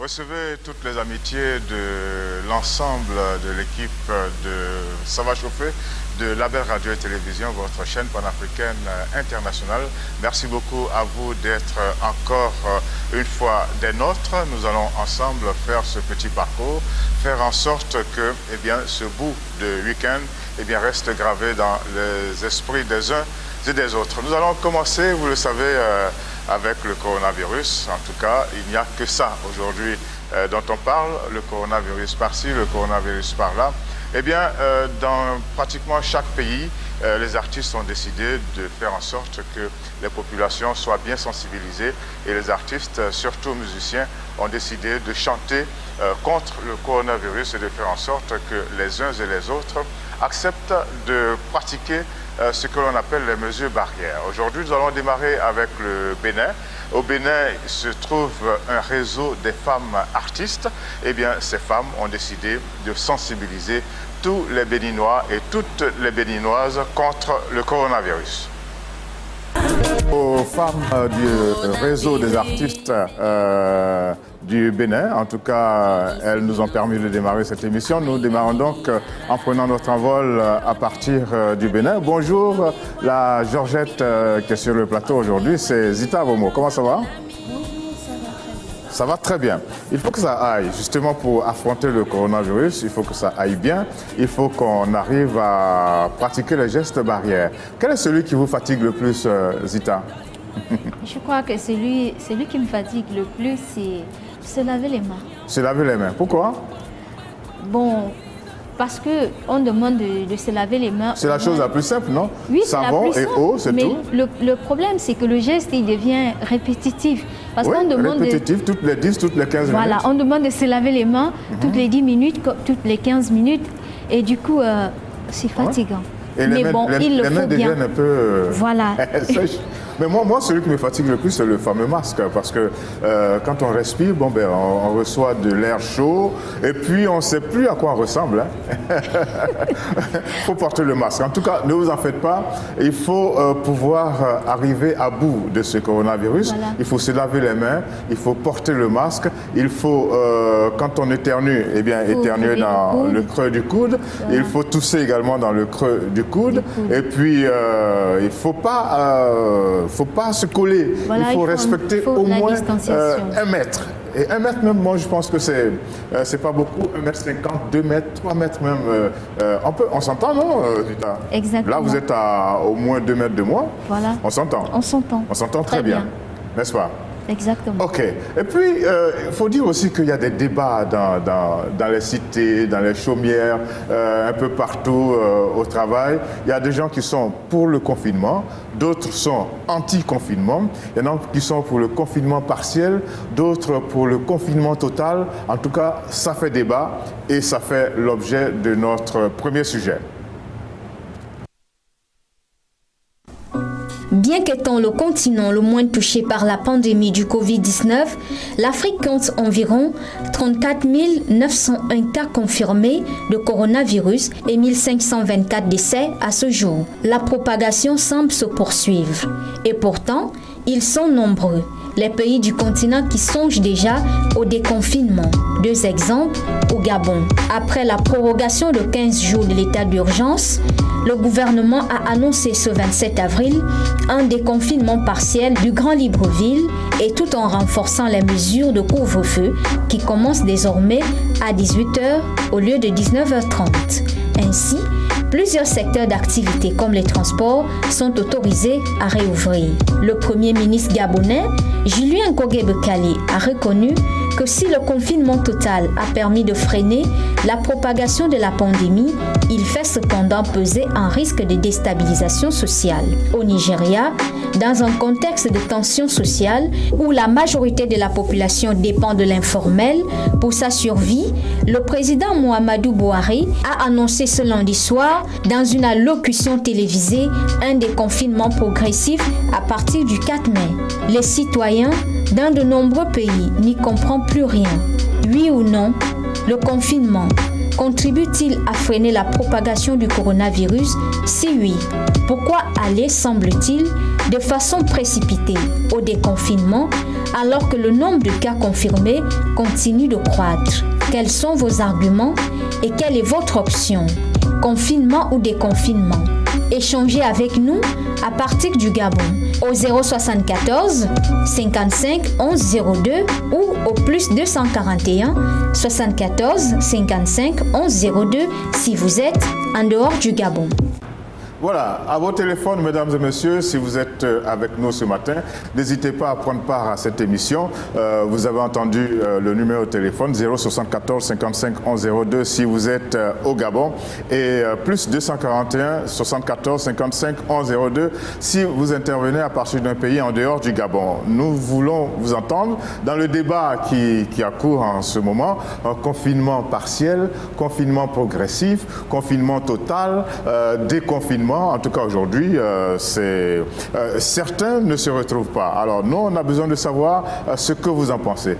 Recevez toutes les amitiés de l'ensemble de l'équipe de Ça va chauffer, de Label Radio et Télévision, votre chaîne panafricaine internationale. Merci beaucoup à vous d'être encore une fois des nôtres. Nous allons ensemble faire ce petit parcours, faire en sorte que ce bout de week-end reste gravé dans les esprits des uns et des autres. Nous allons commencer, vous le savez, avec le coronavirus. En tout cas, il n'y a que ça aujourd'hui dont on parle, le coronavirus par-ci, le coronavirus par-là. Dans pratiquement chaque pays, les artistes ont décidé de faire en sorte que les populations soient bien sensibilisées et les artistes, surtout musiciens, ont décidé de chanter contre le coronavirus et de faire en sorte que les uns et les autres acceptent de pratiquer ce que l'on appelle les mesures barrières. Aujourd'hui, nous allons démarrer avec le Bénin. Au Bénin se trouve un réseau des femmes artistes. Ces femmes ont décidé de sensibiliser tous les Béninois et toutes les Béninoises contre le coronavirus. Aux femmes du réseau des artistes du Bénin, en tout cas, elles nous ont permis de démarrer cette émission. Nous démarrons donc en prenant notre envol à partir du Bénin. Bonjour, la Georgette qui est sur le plateau aujourd'hui, c'est Zita Vomo. Comment ça va? Ça va très bien. Il faut que ça aille, justement pour affronter le coronavirus, il faut que ça aille bien. Il faut qu'on arrive à pratiquer les gestes barrières. Quel est celui qui vous fatigue le plus, Zita? Je crois que celui qui me fatigue le plus, c'est se laver les mains. Se laver les mains. Pourquoi? Bon, parce qu'on demande de se laver les mains. C'est la chose la plus simple, non? Oui, savon et eau, c'est tout. Mais le problème, c'est que le geste, il devient répétitif. Parce qu'on demande répétitif, toutes les 10, toutes les 15 minutes. Voilà, on demande de se laver les mains toutes les 10 minutes, toutes les 15 minutes. Et du coup, c'est fatigant. Et mais bon, il le faut bien. Les mains deviennent un peu... Voilà. Mais moi, celui qui me fatigue le plus, c'est le fameux masque. Parce que quand on respire, on reçoit de l'air chaud. Et puis, on ne sait plus à quoi on ressemble. Il faut porter le masque. En tout cas, ne vous en faites pas. Il faut pouvoir arriver à bout de ce coronavirus. Voilà. Il faut se laver les mains. Il faut porter le masque. Il faut, quand on éternue, éternuer dans le creux du coude. Voilà. Il faut tousser également dans le creux du coude. Et puis, il ne faut pas se coller. Voilà, il faut respecter au moins 1 mètre. Et 1 mètre même, moi je pense que c'est pas beaucoup. 1,50 m, 2 mètres, 3 mètres même. On s'entend, non, Vita? Exactement. Là, vous êtes à au moins 2 mètres de moi. Voilà. On s'entend. On s'entend. On s'entend très bien. N'est-ce pas? Exactement. OK. Et puis, il faut dire aussi qu'il y a des débats dans les cités, dans les chaumières, un peu partout au travail. Il y a des gens qui sont pour le confinement, d'autres sont anti-confinement. Il y en a qui sont pour le confinement partiel, d'autres pour le confinement total. En tout cas, ça fait débat et ça fait l'objet de notre premier sujet. Bien qu'étant le continent le moins touché par la pandémie du Covid-19, l'Afrique compte environ 34 901 cas confirmés de coronavirus et 1524 décès à ce jour. La propagation semble se poursuivre. Et pourtant, ils sont nombreux, les pays du continent qui songent déjà au déconfinement. 2 exemples au Gabon. Après la prorogation de 15 jours de l'état d'urgence, le gouvernement a annoncé ce 27 avril un déconfinement partiel du Grand Libreville et tout en renforçant les mesures de couvre-feu qui commencent désormais à 18h au lieu de 19h30. Ainsi, plusieurs secteurs d'activité comme les transports sont autorisés à réouvrir. Le Premier ministre gabonais, Julien Nkogé-Bekali, a reconnu que si le confinement total a permis de freiner la propagation de la pandémie, il fait cependant peser un risque de déstabilisation sociale. Au Nigeria, dans un contexte de tension sociale où la majorité de la population dépend de l'informel pour sa survie, le président Muhammadu Buhari a annoncé ce lundi soir dans une allocution télévisée un déconfinement progressif à partir du 4 mai. Les citoyens dans de nombreux pays n'y comprennent plus rien. Oui ou non, le confinement contribue-t-il à freiner la propagation du coronavirus? Si oui, pourquoi aller, semble-t-il, de façon précipitée au déconfinement alors que le nombre de cas confirmés continue de croître? Quels sont vos arguments et quelle est votre option? Confinement ou déconfinement? Échangez avec nous à partir du Gabon au 074 55 11 02 ou au plus 241 74 55 11 02 si vous êtes en dehors du Gabon. Voilà, à vos téléphones, mesdames et messieurs, si vous êtes avec nous ce matin, n'hésitez pas à prendre part à cette émission. Vous avez entendu le numéro de téléphone 074 55 11 02 si vous êtes au Gabon et plus 241 74 55 11 02 si vous intervenez à partir d'un pays en dehors du Gabon. Nous voulons vous entendre dans le débat qui a cours en ce moment. Confinement partiel, confinement progressif, confinement total, déconfinement. En tout cas, aujourd'hui, certains ne se retrouvent pas. Alors, nous, on a besoin de savoir ce que vous en pensez.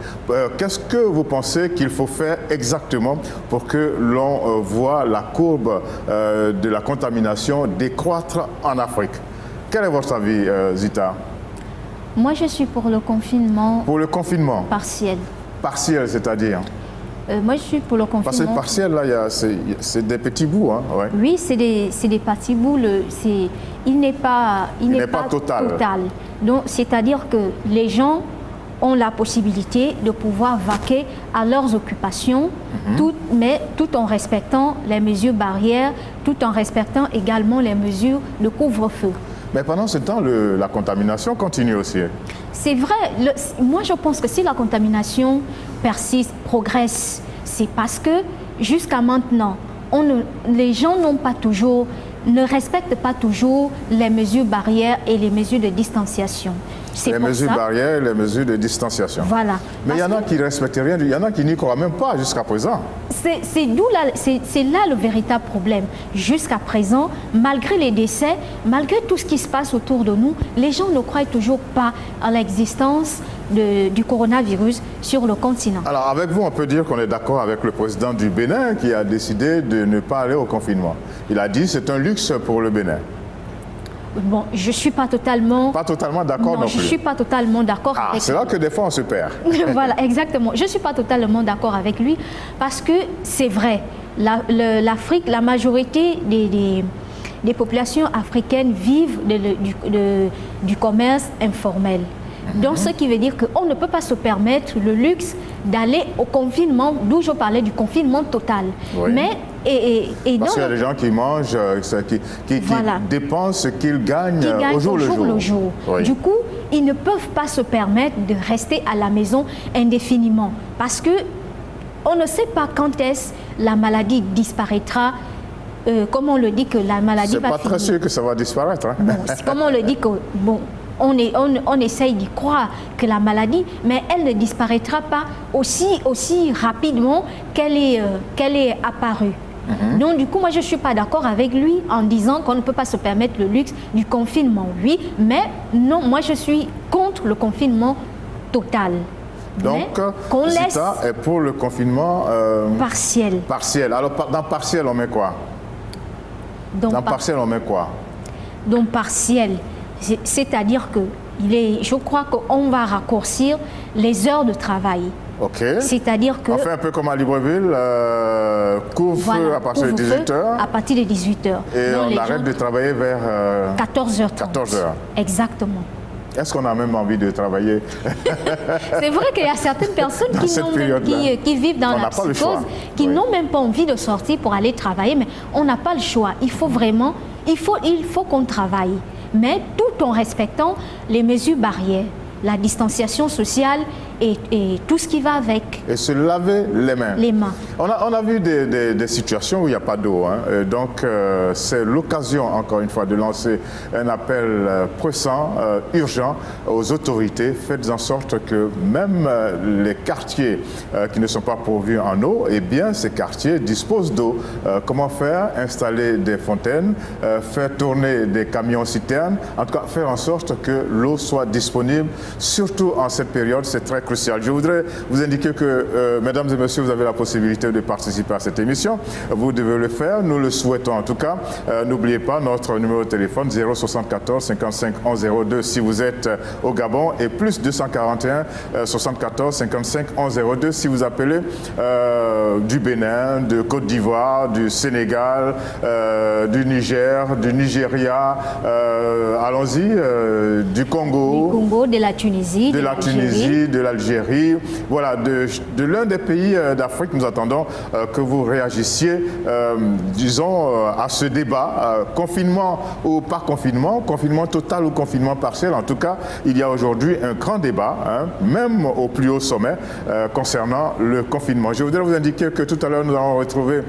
Qu'est-ce que vous pensez qu'il faut faire exactement pour que l'on voit la courbe de la contamination décroître en Afrique? Quel est votre avis, Zita? Moi, je suis pour le confinement. Pour le confinement? Partiel. Partiel, c'est-à-dire? Moi, je suis pour le confinement. Parce que partiel, là, c'est des petits bouts. Hein, ouais. Oui, c'est des petits bouts. Il n'est pas total. Donc, c'est-à-dire que les gens ont la possibilité de pouvoir vaquer à leurs occupations, mais tout en respectant les mesures barrières, tout en respectant également les mesures de couvre-feu. Mais pendant ce temps, la contamination continue aussi. C'est vrai. Moi, je pense que si la contamination persiste, progresse, c'est parce que jusqu'à maintenant, les gens ne respectent pas toujours les mesures barrières et les mesures de distanciation. Les mesures barrières et les mesures de distanciation. Voilà. Mais il y en a qui ne respectent rien, il y en a qui n'y croient même pas jusqu'à présent. C'est là le véritable problème. Jusqu'à présent, malgré les décès, malgré tout ce qui se passe autour de nous, les gens ne croient toujours pas à l'existence du coronavirus sur le continent. Alors avec vous, on peut dire qu'on est d'accord avec le président du Bénin qui a décidé de ne pas aller au confinement. Il a dit que c'est un luxe pour le Bénin. Bon, je ne suis pas totalement... Pas totalement d'accord non plus. Je ne suis pas totalement d'accord avec lui. C'est là que des fois on se perd. Voilà, exactement. Je ne suis pas totalement d'accord avec lui parce que c'est vrai, l'Afrique, la majorité des populations africaines vivent du commerce informel. Donc, ce qui veut dire qu'on ne peut pas se permettre le luxe d'aller au confinement, d'où je parlais du confinement total. Oui. Mais, parce qu'il y a des gens qui mangent, qui dépensent ce qu'ils gagnent au jour le jour. Oui. Du coup, ils ne peuvent pas se permettre de rester à la maison indéfiniment. Parce qu'on ne sait pas quand est-ce la maladie disparaîtra. Comme on le dit que la maladie va finir. C'est pas très sûr que ça va disparaître. Hein? Bon, comme on le dit que... Bon, on essaye d'y croire que la maladie, mais elle ne disparaîtra pas aussi rapidement qu'elle est apparue. Donc du coup, moi je ne suis pas d'accord avec lui en disant qu'on ne peut pas se permettre le luxe du confinement. Oui, mais non, moi je suis contre le confinement total. Donc, Zita est pour le confinement partiel. Partiel. Alors dans partiel, on met quoi? Dans partiel, on met quoi? Donc partiel. C'est-à-dire que je crois qu'on va raccourcir les heures de travail. Ok. C'est-à-dire que... On fait un peu comme à Libreville, couvre-feu à partir de 18h. À partir de 18h. Et on arrête de travailler vers... 14h30. 14h. Exactement. Est-ce qu'on a même envie de travailler? C'est vrai qu'il y a certaines personnes qui vivent dans la psychose, qui n'ont même pas envie de sortir pour aller travailler, mais on n'a pas le choix. Il faut qu'on travaille, mais tout en respectant les mesures barrières, la distanciation sociale et tout ce qui va avec. Et se laver les mains. Les mains. On a vu des situations où il n'y a pas d'eau. Hein. Donc, c'est l'occasion, encore une fois, de lancer un appel pressant, urgent aux autorités. Faites en sorte que même les quartiers qui ne sont pas pourvus en eau, eh bien, ces quartiers disposent d'eau. Comment faire? Installer des fontaines, faire tourner des camions-citernes, en tout cas, faire en sorte que l'eau soit disponible, surtout en cette période, c'est très crucial. crucial. Je voudrais vous indiquer que, mesdames et messieurs, vous avez la possibilité de participer à cette émission. Vous devez le faire, nous le souhaitons en tout cas. N'oubliez pas notre numéro de téléphone 074 55 11 02 si vous êtes au Gabon et plus 241 74 55 11 02 si vous appelez du Bénin, de Côte d'Ivoire, du Sénégal, du Niger, du Nigeria, allons-y, du Congo, de la Tunisie, de l'Algérie. Voilà, de l'un des pays d'Afrique, nous attendons que vous réagissiez, disons, à ce débat, confinement ou pas confinement, confinement total ou confinement partiel. En tout cas, il y a aujourd'hui un grand débat, hein, même au plus haut sommet, concernant le confinement. Je voudrais vous indiquer que tout à l'heure, nous avons retrouvé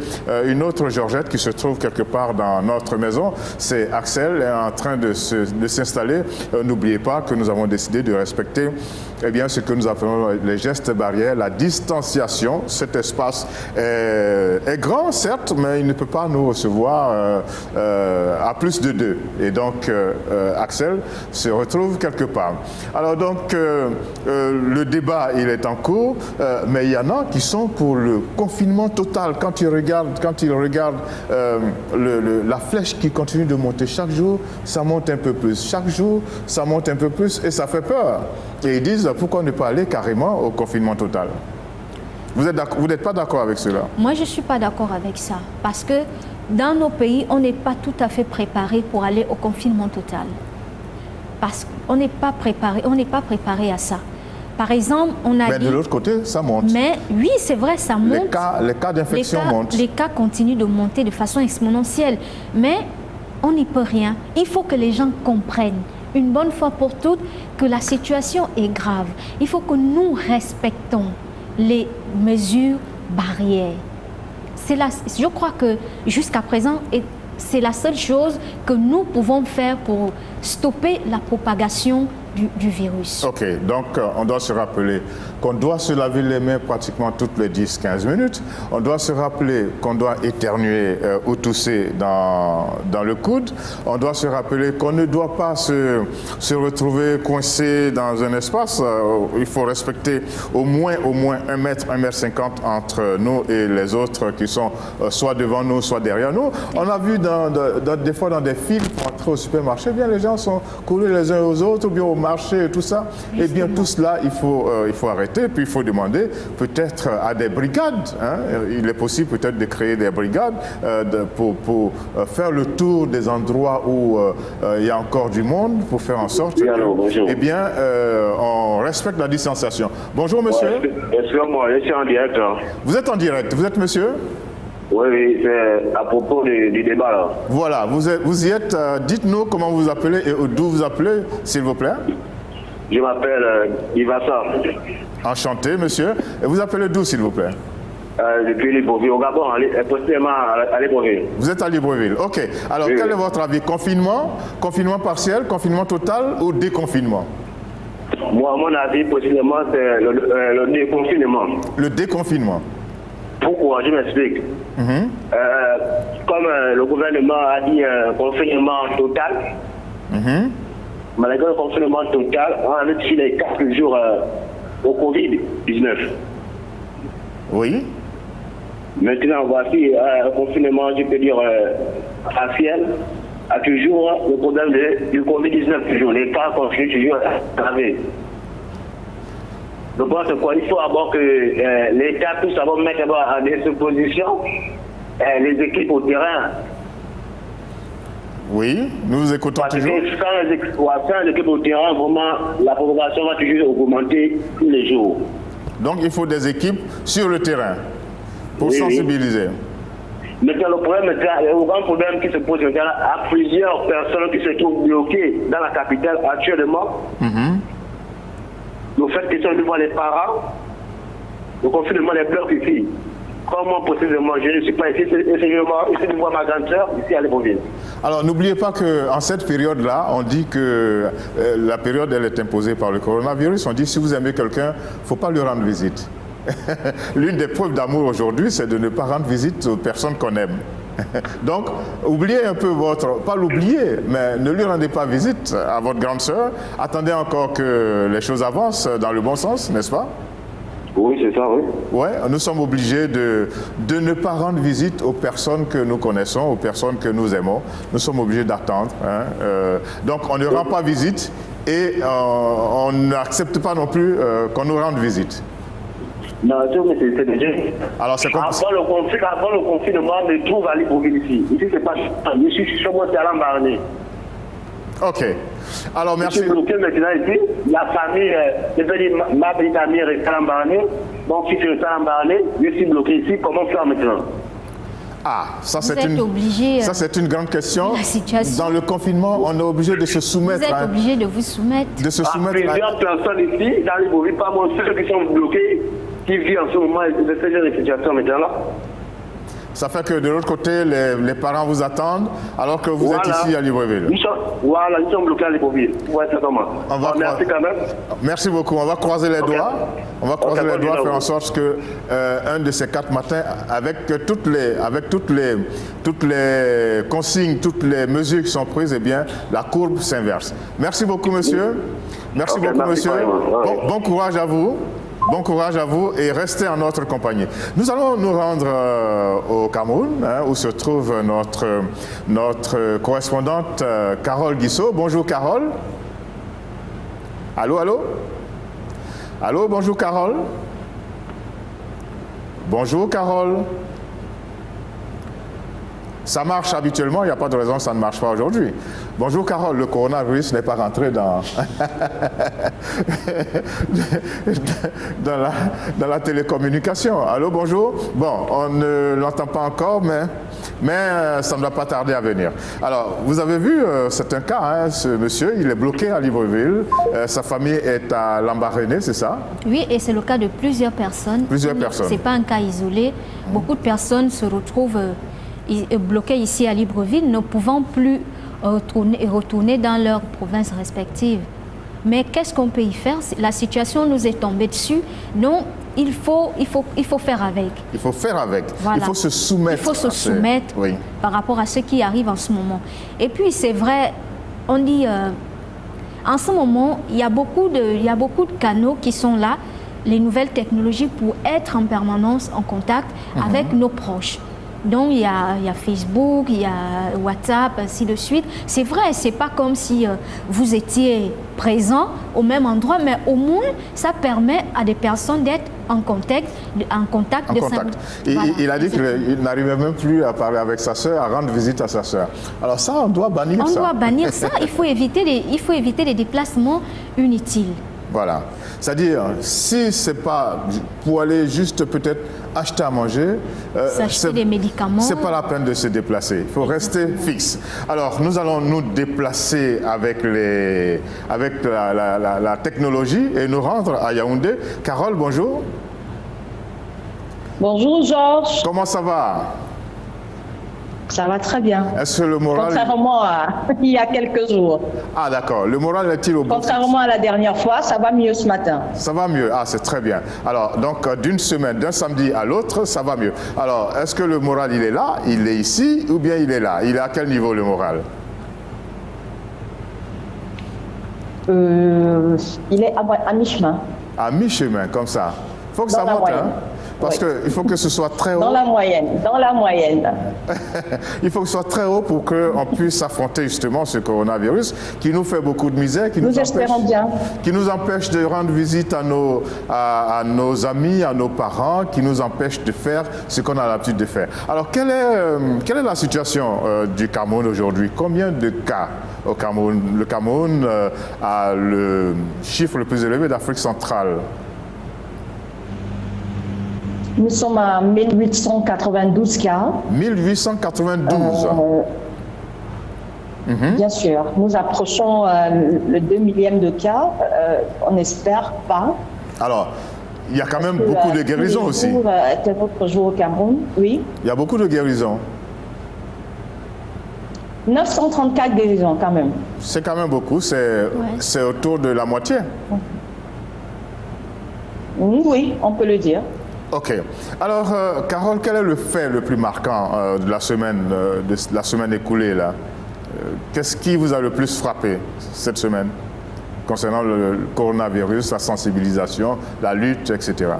une autre Georgette qui se trouve quelque part dans notre maison. C'est Axel, est en train de s'installer. N'oubliez pas que nous avons décidé de respecter ce que nous appelons les gestes barrières, la distanciation. Cet espace est grand, certes, mais il ne peut pas nous recevoir à plus de 2. Et donc, Axel se retrouve quelque part. Alors donc, le débat, il est en cours, mais il y en a qui sont pour le confinement total. Quand ils regardent la flèche qui continue de monter chaque jour, ça monte un peu plus. Chaque jour, ça monte un peu plus et ça fait peur. Et ils disent, pourquoi ne pas aller carrément au confinement total? Vous n'êtes pas d'accord avec cela? Moi, je ne suis pas d'accord avec ça. Parce que dans nos pays, on n'est pas tout à fait préparé pour aller au confinement total. Parce qu'on n'est pas préparé à ça. Par exemple, on a dit... Mais de l'autre côté, ça monte. Mais oui, c'est vrai, ça monte. Les cas d'infection montent. Les cas continuent de monter de façon exponentielle. Mais on n'y peut rien. Il faut que les gens comprennent une bonne fois pour toutes que la situation est grave. Il faut que nous respectons les mesures barrières. Je crois que jusqu'à présent, c'est la seule chose que nous pouvons faire pour stopper la propagation du virus. Ok, donc on doit se rappeler qu'on doit se laver les mains pratiquement toutes les 10-15 minutes. On doit se rappeler qu'on doit éternuer ou tousser dans le coude. On doit se rappeler qu'on ne doit pas se retrouver coincé dans un espace. Il faut respecter au moins 1 mètre, 1 mètre 50 entre nous et les autres qui sont soit devant nous, soit derrière nous. On a vu des fois dans des films pour entrer au supermarché, bien les gens sont collés les uns aux autres, ou bien au marché et tout ça. Eh bien tout cela, il faut arrêter, puis il faut demander peut-être à des brigades. Hein. Il est possible peut-être de créer des brigades pour faire le tour des endroits où il y a encore du monde, pour faire en sorte que, on respecte la distanciation. Bonjour monsieur. Excusez-moi, je suis en direct. Hein. Vous êtes en direct, vous êtes monsieur? Oui, c'est à propos du débat là. Voilà, vous y êtes. Dites-nous comment vous appelez et d'où vous appelez, s'il vous plaît. Je m'appelle Ivassa. Enchanté, monsieur. Et vous appelez d'où, s'il vous plaît? Depuis Libreville, au Gabon, précisément à Libreville. Vous êtes à Libreville, ok. Alors, quel est votre avis? Confinement partiel, confinement total ou déconfinement? Moi, à mon avis, possiblement, c'est le déconfinement. Le déconfinement. Pourquoi? Je m'explique. Comme le gouvernement a dit confinement total, malgré le confinement total, on a depuis les 4 jours au Covid-19. Oui. Maintenant, voici un confinement, je peux dire, partiel, a toujours le problème du Covid-19, toujours. Les cas continuent toujours à graver. Je pense qu'il faut d'abord que l'État puisse mettre à disposition les équipes au terrain. Oui, nous vous écoutons toujours. Sans les équipes au terrain, vraiment, la population va toujours augmenter tous les jours. Donc il faut des équipes sur le terrain pour sensibiliser. Maintenant, le grand problème qui se pose maintenant, à plusieurs personnes qui se trouvent bloquées dans la capitale actuellement. Le fait qu'ils sont devant les parents, le confinement les bloque ici. Comment possiblement, je ne suis pas ici, ici devant ma grande sœur, ici à Libreville. Alors n'oubliez pas qu'en cette période-là, on dit que la période elle est imposée par le coronavirus. On dit si vous aimez quelqu'un, il ne faut pas lui rendre visite. L'une des preuves d'amour aujourd'hui, c'est de ne pas rendre visite aux personnes qu'on aime. Donc, oubliez un peu pas l'oublier, mais ne lui rendez pas visite à votre grande sœur. Attendez encore que les choses avancent dans le bon sens, n'est-ce pas? Oui, c'est ça, oui. Oui, nous sommes obligés de ne pas rendre visite aux personnes que nous connaissons, aux personnes que nous aimons. Nous sommes obligés d'attendre. Hein. Donc, on ne rend pas visite et on n'accepte pas non plus qu'on nous rende visite. Non, mais c'est déjà. Alors, c'est comme... Avant le confinement, je me trouve à Libreville ici. Ici, c'est pas. Je suis sur mon terrain Barnet. Ok. Alors, merci. Je suis bloqué maintenant ici. La famille, je veux dire, ma petite amie reste à Barnet. Mon fils reste à Barnet. Je suis bloqué ici. Comment faire maintenant? Ah, ça c'est c'est une grande question. La situation. Dans le confinement, on est obligé de se soumettre. Vous êtes obligé de vous soumettre. De se soumettre plusieurs personnes ici, dans Libreville, pas moi, ceux qui sont bloqués, qui vivent en ce moment de ce genre de situation maintenant-là. Ça fait que de l'autre côté, les parents vous attendent alors que vous êtes ici à Libreville. Ils sont bloqués à Libreville. Ouais, c'est comment. Merci quand même. Merci beaucoup. On va croiser les doigts. On va croiser les doigts, faire en sorte que un de ces 4 matins, avec toutes les consignes, toutes les mesures qui sont prises, eh bien, la courbe s'inverse. Merci beaucoup, monsieur. Merci beaucoup, monsieur. Bon courage à vous. Bon courage à vous et restez en notre compagnie. Nous allons nous rendre au Cameroun, où se trouve notre correspondante Carole Guissot. Bonjour Carole. Allô, allô? Allô, bonjour Carole. Bonjour Carole. Ça marche habituellement, il n'y a pas de raison que ça ne marche pas aujourd'hui. Bonjour Carole, le coronavirus n'est pas rentré dans la télécommunication. Allô, bonjour. Bon, on ne l'entend pas encore, mais ça ne doit pas tarder à venir. Alors, vous avez vu, c'est un cas, hein, ce monsieur, il est bloqué à Libreville. Sa famille est à Lambaréné, c'est ça? Oui, et c'est le cas de plusieurs personnes. Plusieurs personnes. Ce n'est pas un cas isolé. Beaucoup de personnes se retrouvent bloqués ici à Libreville, ne pouvant plus retourner dans leurs provinces respectives. Mais qu'est-ce qu'on peut y faire? La situation nous est tombée dessus. Donc, il faut faire avec. Il faut faire avec. Voilà. Il faut se soumettre. Il faut se soumettre par rapport à ce qui arrive en ce moment. Et puis, c'est vrai, on dit, en ce moment, il y a beaucoup de canaux qui sont là, les nouvelles technologies, pour être en permanence en contact avec nos proches. Donc, il y a Facebook, il y a WhatsApp, ainsi de suite. C'est vrai, c'est pas comme si vous étiez présent au même endroit, mais au moins, ça permet à des personnes d'être en contact. Il a dit qu'il n'arrivait même plus à parler avec sa sœur, à rendre visite à sa sœur. Alors ça, on doit bannir ça. On doit bannir ça. Il faut éviter les déplacements inutiles. Voilà. C'est-à-dire, si ce n'est pas pour aller juste peut-être acheter à manger, s'acheter des médicaments, ce n'est pas la peine de se déplacer. Il faut rester fixe. Alors, nous allons nous déplacer avec la technologie et nous rendre à Yaoundé. Carole, bonjour. Bonjour Georges. Comment ça va? Ça va très bien. Est-ce que le moral... Contrairement à il y a quelques jours. Ah d'accord. Le moral est-il au bon? Contrairement à la dernière fois, ça va mieux ce matin. Ça va mieux. Ah, c'est très bien. Alors, donc, d'une semaine, d'un samedi à l'autre, ça va mieux. Alors, est-ce que le moral, il est là, il est ici, ou bien il est là? Il est à quel niveau, le moral? Il est à mi-chemin. À mi-chemin, comme ça. Il faut que ça monte, hein? Parce qu'il faut que ce soit très haut. Dans la moyenne. Il faut que ce soit très haut pour qu'on puisse affronter justement ce coronavirus qui nous fait beaucoup de misère, qui nous empêche de rendre visite à nos amis, à nos parents, qui nous empêche de faire ce qu'on a l'habitude de faire. Alors, quelle est la situation du Cameroun aujourd'hui? Combien de cas au Cameroun? Le Cameroun a le chiffre le plus élevé d'Afrique centrale. Nous sommes à 1892 cas. 1892 Bien sûr. Nous approchons le 2 millième de cas. On n'espère pas. Alors, il y a quand même beaucoup de guérisons aussi. Était votre jour au Cameroun, oui. Il y a beaucoup de guérisons. 934 guérisons quand même. C'est quand même beaucoup. C'est autour de la moitié. Oui, on peut le dire. Ok. Alors, Carole, quel est le fait le plus marquant de la semaine écoulée là? Qu'est-ce qui vous a le plus frappé cette semaine concernant le coronavirus, la sensibilisation, la lutte, etc.?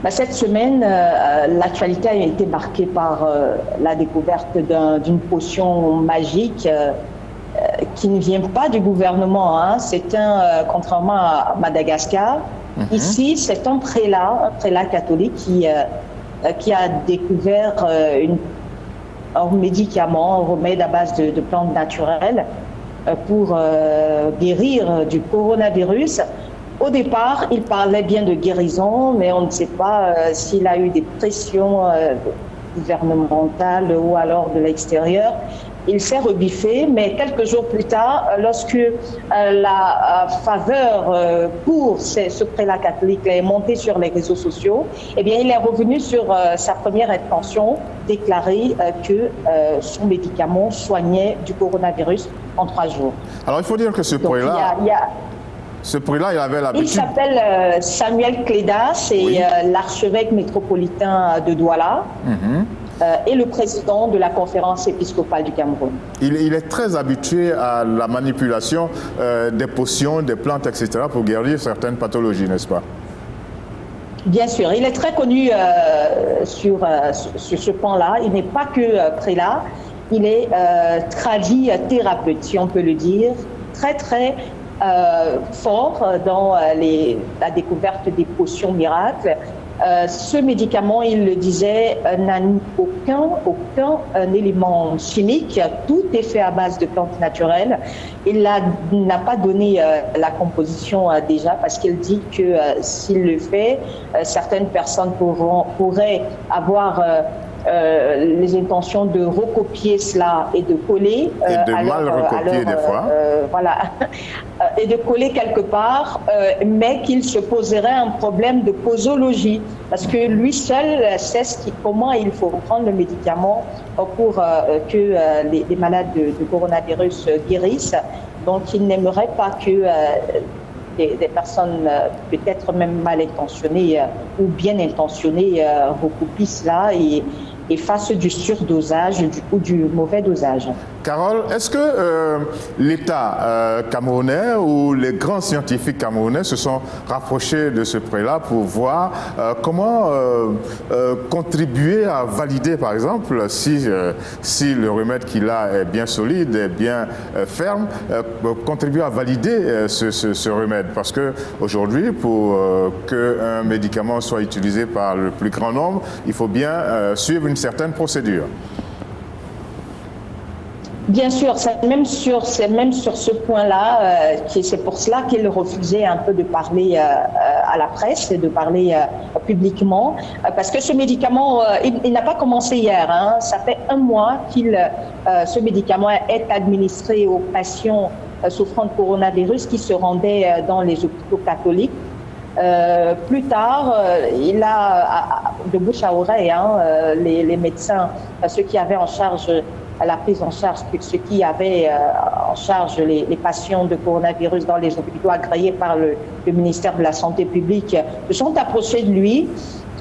Cette semaine, l'actualité a été marquée par la découverte d'une potion magique qui ne vient pas du gouvernement. Hein. Contrairement à Madagascar, ici, c'est un prélat catholique qui a découvert un médicament, un remède à base de plantes naturelles pour guérir du coronavirus. Au départ, il parlait bien de guérison, mais on ne sait pas s'il a eu des pressions gouvernementales ou alors de l'extérieur. Il s'est rebiffé, mais quelques jours plus tard, lorsque la faveur pour ce prélat catholique est montée sur les réseaux sociaux, eh bien, il est revenu sur sa première intention, déclarer que son médicament soignait du coronavirus en 3 jours. Alors, il faut dire que ce prélat... Ce prix-là, il avait l'habitude... Il s'appelle Samuel Cléda, c'est l'archevêque métropolitain de Douala et le président de la conférence épiscopale du Cameroun. Il est très habitué à la manipulation des potions, des plantes, etc. pour guérir certaines pathologies, n'est-ce pas? Bien sûr, il est très connu sur ce point-là. Il n'est pas que prélat, il est tradithérapeute, si on peut le dire, très fort dans la découverte des potions miracles. Ce médicament, il le disait, n'a aucun élément chimique. Tout est fait à base de plantes naturelles. Il n'a pas donné la composition déjà parce qu'il dit que s'il le fait, certaines personnes pourraient avoir les intentions de recopier cela et de coller. Et de mal recopier des fois. Voilà. Et de coller quelque part, mais qu'il se poserait un problème de posologie. Parce que lui seul sait comment il faut prendre le médicament pour que les malades de coronavirus guérissent. Donc il n'aimerait pas que des personnes peut-être même mal intentionnées ou bien intentionnées recopient cela et fassent du surdosage ou du mauvais dosage. Carole, est-ce que l'État camerounais ou les grands scientifiques camerounais se sont rapprochés de ce prélat pour voir comment contribuer à valider, par exemple, si le remède qu'il a est bien solide, est bien ferme, contribuer à valider ce remède? Parce qu'aujourd'hui, pour qu'un médicament soit utilisé par le plus grand nombre, il faut bien suivre une certaine procédure. Bien sûr, c'est même sur ce point-là, c'est pour cela qu'il refusait un peu de parler à la presse et de parler publiquement, parce que ce médicament, il n'a pas commencé hier, hein. Ça fait 1 mois ce médicament est administré aux patients souffrant de coronavirus qui se rendaient dans les hôpitaux catholiques. Plus tard, il a, de bouche à oreille, les médecins, ceux qui avaient en charge la prise en charge, ceux qui avaient en charge les patients de coronavirus dans les hôpitaux agréés par le ministère de la Santé publique, se sont approchés de lui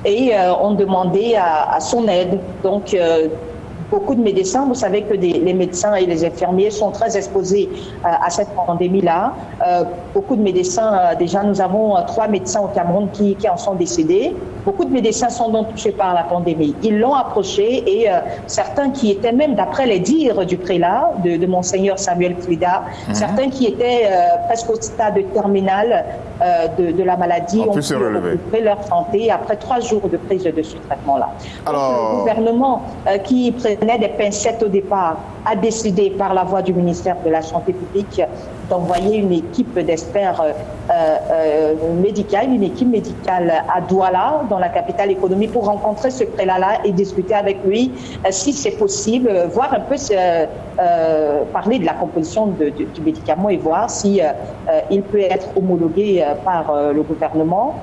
et ont demandé à son aide. Donc, beaucoup de médecins, vous savez que les médecins et les infirmiers sont très exposés à cette pandémie-là. Beaucoup de médecins, déjà nous avons 3 médecins au Cameroun qui en sont décédés. Beaucoup de médecins sont donc touchés par la pandémie. Ils l'ont approché et certains qui étaient même, d'après les dires du prélat, de Monseigneur Samuel Cléda, certains qui étaient presque au stade terminal de la maladie ont pu récupérer leur santé après 3 jours de prise de ce traitement-là. Alors, le gouvernement qui prenait des pincettes au départ a décidé par la voie du ministère de la Santé publique d'envoyer une équipe d'experts médicale, une équipe médicale à Douala, dans la capitale économique, pour rencontrer ce prélat-là et discuter avec lui si c'est possible, voir un peu, parler de la composition du médicament et voir si il peut être homologué par le gouvernement.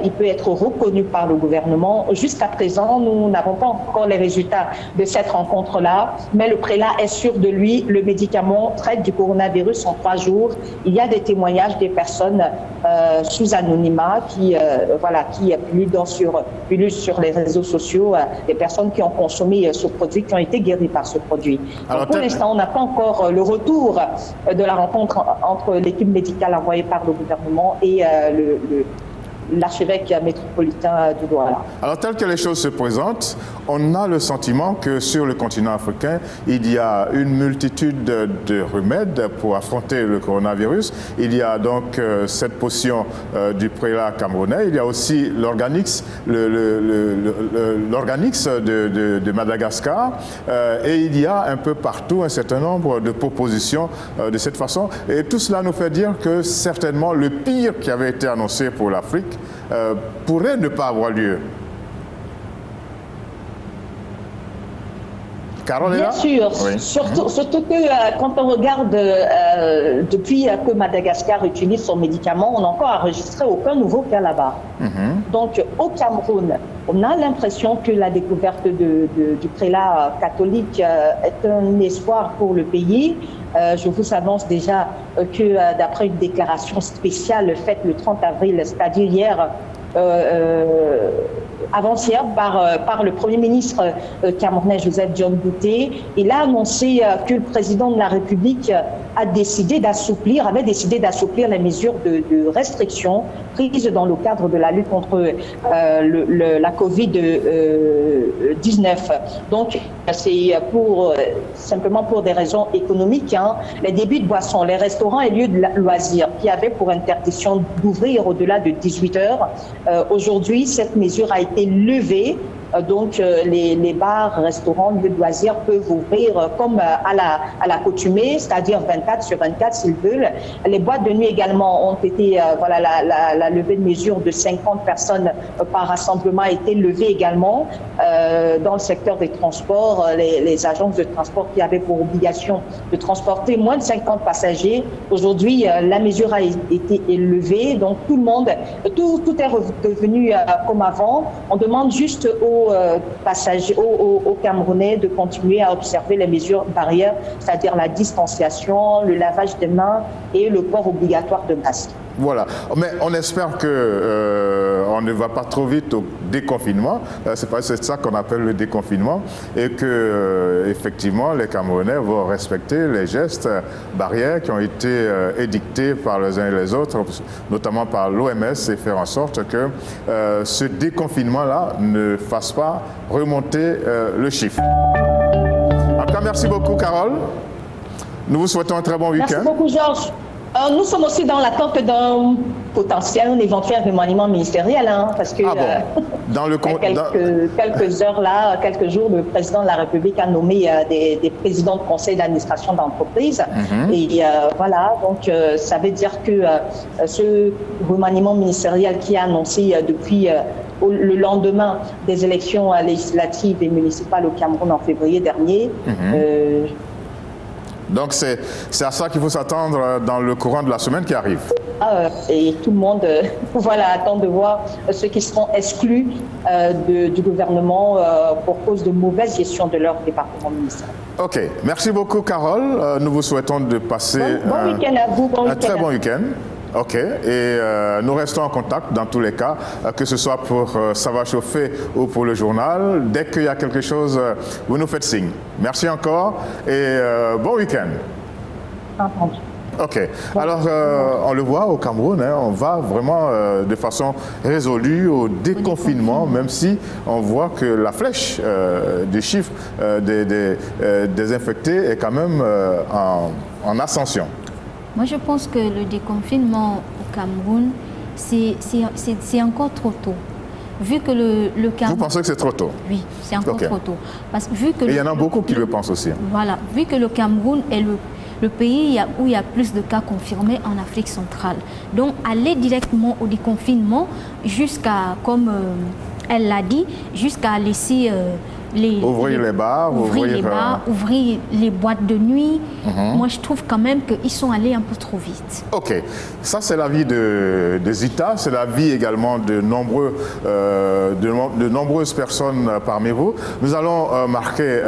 il peut être reconnu par le gouvernement. Jusqu'à présent, nous n'avons pas encore les résultats de cette rencontre-là, mais le prélat est sûr de lui. Le médicament traite du coronavirus en 3 jours. Il y a des témoignages des personnes sous anonymat qui pullulent sur les réseaux sociaux, des personnes qui ont consommé ce produit, qui ont été guéries par ce produit. Donc, pour l'instant, on n'a pas encore le retour de la rencontre entre l'équipe médicale envoyée par le gouvernement et l'archevêque métropolitain de Douala. Alors, tel que les choses se présentent, on a le sentiment que sur le continent africain, il y a une multitude de remèdes pour affronter le coronavirus. Il y a donc cette potion du prélat camerounais. Il y a aussi l'organix de Madagascar. Et il y a un peu partout un certain nombre de propositions de cette façon. Et tout cela nous fait dire que certainement le pire qui avait été annoncé pour l'Afrique pourrait ne pas avoir lieu. Carole est là ? Bien sûr, oui. Surtout que quand on regarde depuis que Madagascar utilise son médicament, on n'a encore enregistré aucun nouveau cas là-bas. Donc au Cameroun, on a l'impression que la découverte du prélat catholique est un espoir pour le pays. Je vous annonce déjà que d'après une déclaration spéciale faite le 30 avril, c'est-à-dire hier, avant-hier par le Premier ministre camerounais Joseph John Bouté, il a annoncé que le président de la République avait décidé d'assouplir les mesures de restriction prises dans le cadre de la lutte contre la Covid-19. Donc, c'est simplement pour des raisons économiques. Les débits de boissons, les restaurants et lieux de loisirs qui avaient pour interdiction d'ouvrir au-delà de 18 heures, aujourd'hui, cette mesure a été levée. Donc, les bars, restaurants, lieux de loisirs peuvent ouvrir comme à l'accoutumée, c'est-à-dire 24 sur 24 s'ils veulent. Les boîtes de nuit également ont été, la levée de mesure de 50 personnes par rassemblement a été levée également. Dans le secteur des transports, les agences de transport qui avaient pour obligation de transporter moins de 50 passagers. Aujourd'hui, la mesure a été levée, donc tout le monde, tout est redevenu comme avant. On demande juste aux passagers, aux Camerounais de continuer à observer les mesures barrières, c'est-à-dire la distanciation, le lavage des mains et le port obligatoire de masques. Voilà, mais on espère que on ne va pas trop vite au déconfinement. C'est ça qu'on appelle le déconfinement, et que effectivement les Camerounais vont respecter les gestes barrières qui ont été édictés par les uns et les autres, notamment par l'OMS, et faire en sorte que ce déconfinement-là ne fasse pas remonter le chiffre. En tout cas, merci beaucoup, Carole. Nous vous souhaitons un très bon week-end. Merci beaucoup, Georges. Nous sommes aussi dans l'attente d'un potentiel, un éventuel remaniement ministériel, parce que dans le quelques heures là, quelques jours, le président de la République a nommé des présidents de conseil d'administration d'entreprise. Et voilà, donc ça veut dire que ce remaniement ministériel qui est annoncé depuis le lendemain des élections législatives et municipales au Cameroun en février dernier. Donc c'est à ça qu'il faut s'attendre dans le courant de la semaine qui arrive. Et tout le monde attend de voir ceux qui seront exclus du gouvernement pour cause de mauvaise gestion de leur département ministériel. Ok, merci beaucoup Carole. Nous vous souhaitons de passer bon week-end à vous. Un très bon week-end. Ok, et nous restons en contact dans tous les cas, que ce soit pour Ça va chauffer ou pour le journal. Dès qu'il y a quelque chose, vous nous faites signe. Merci encore et bon week-end. Entendu. Ok, alors on le voit au Cameroun, on va vraiment de façon résolue au déconfinement, même si on voit que la flèche des chiffres des infectés est quand même en ascension. Moi, je pense que le déconfinement au Cameroun, c'est encore trop tôt. Vu que le Cameroun... Vous pensez que c'est trop tôt? Oui, c'est encore trop tôt. Parce que vu que et il y en a beaucoup qui le pensent aussi. Voilà, vu que le Cameroun est le pays où il y a plus de cas confirmés en Afrique centrale. Donc, aller directement au déconfinement jusqu'à, comme elle l'a dit, jusqu'à laisser ouvrir les bars, ouvrir les boîtes de nuit. Moi, je trouve quand même qu'ils sont allés un peu trop vite. Ok, ça c'est l'avis de Zita, c'est l'avis également de nombreuses personnes parmi vous. Nous allons marquer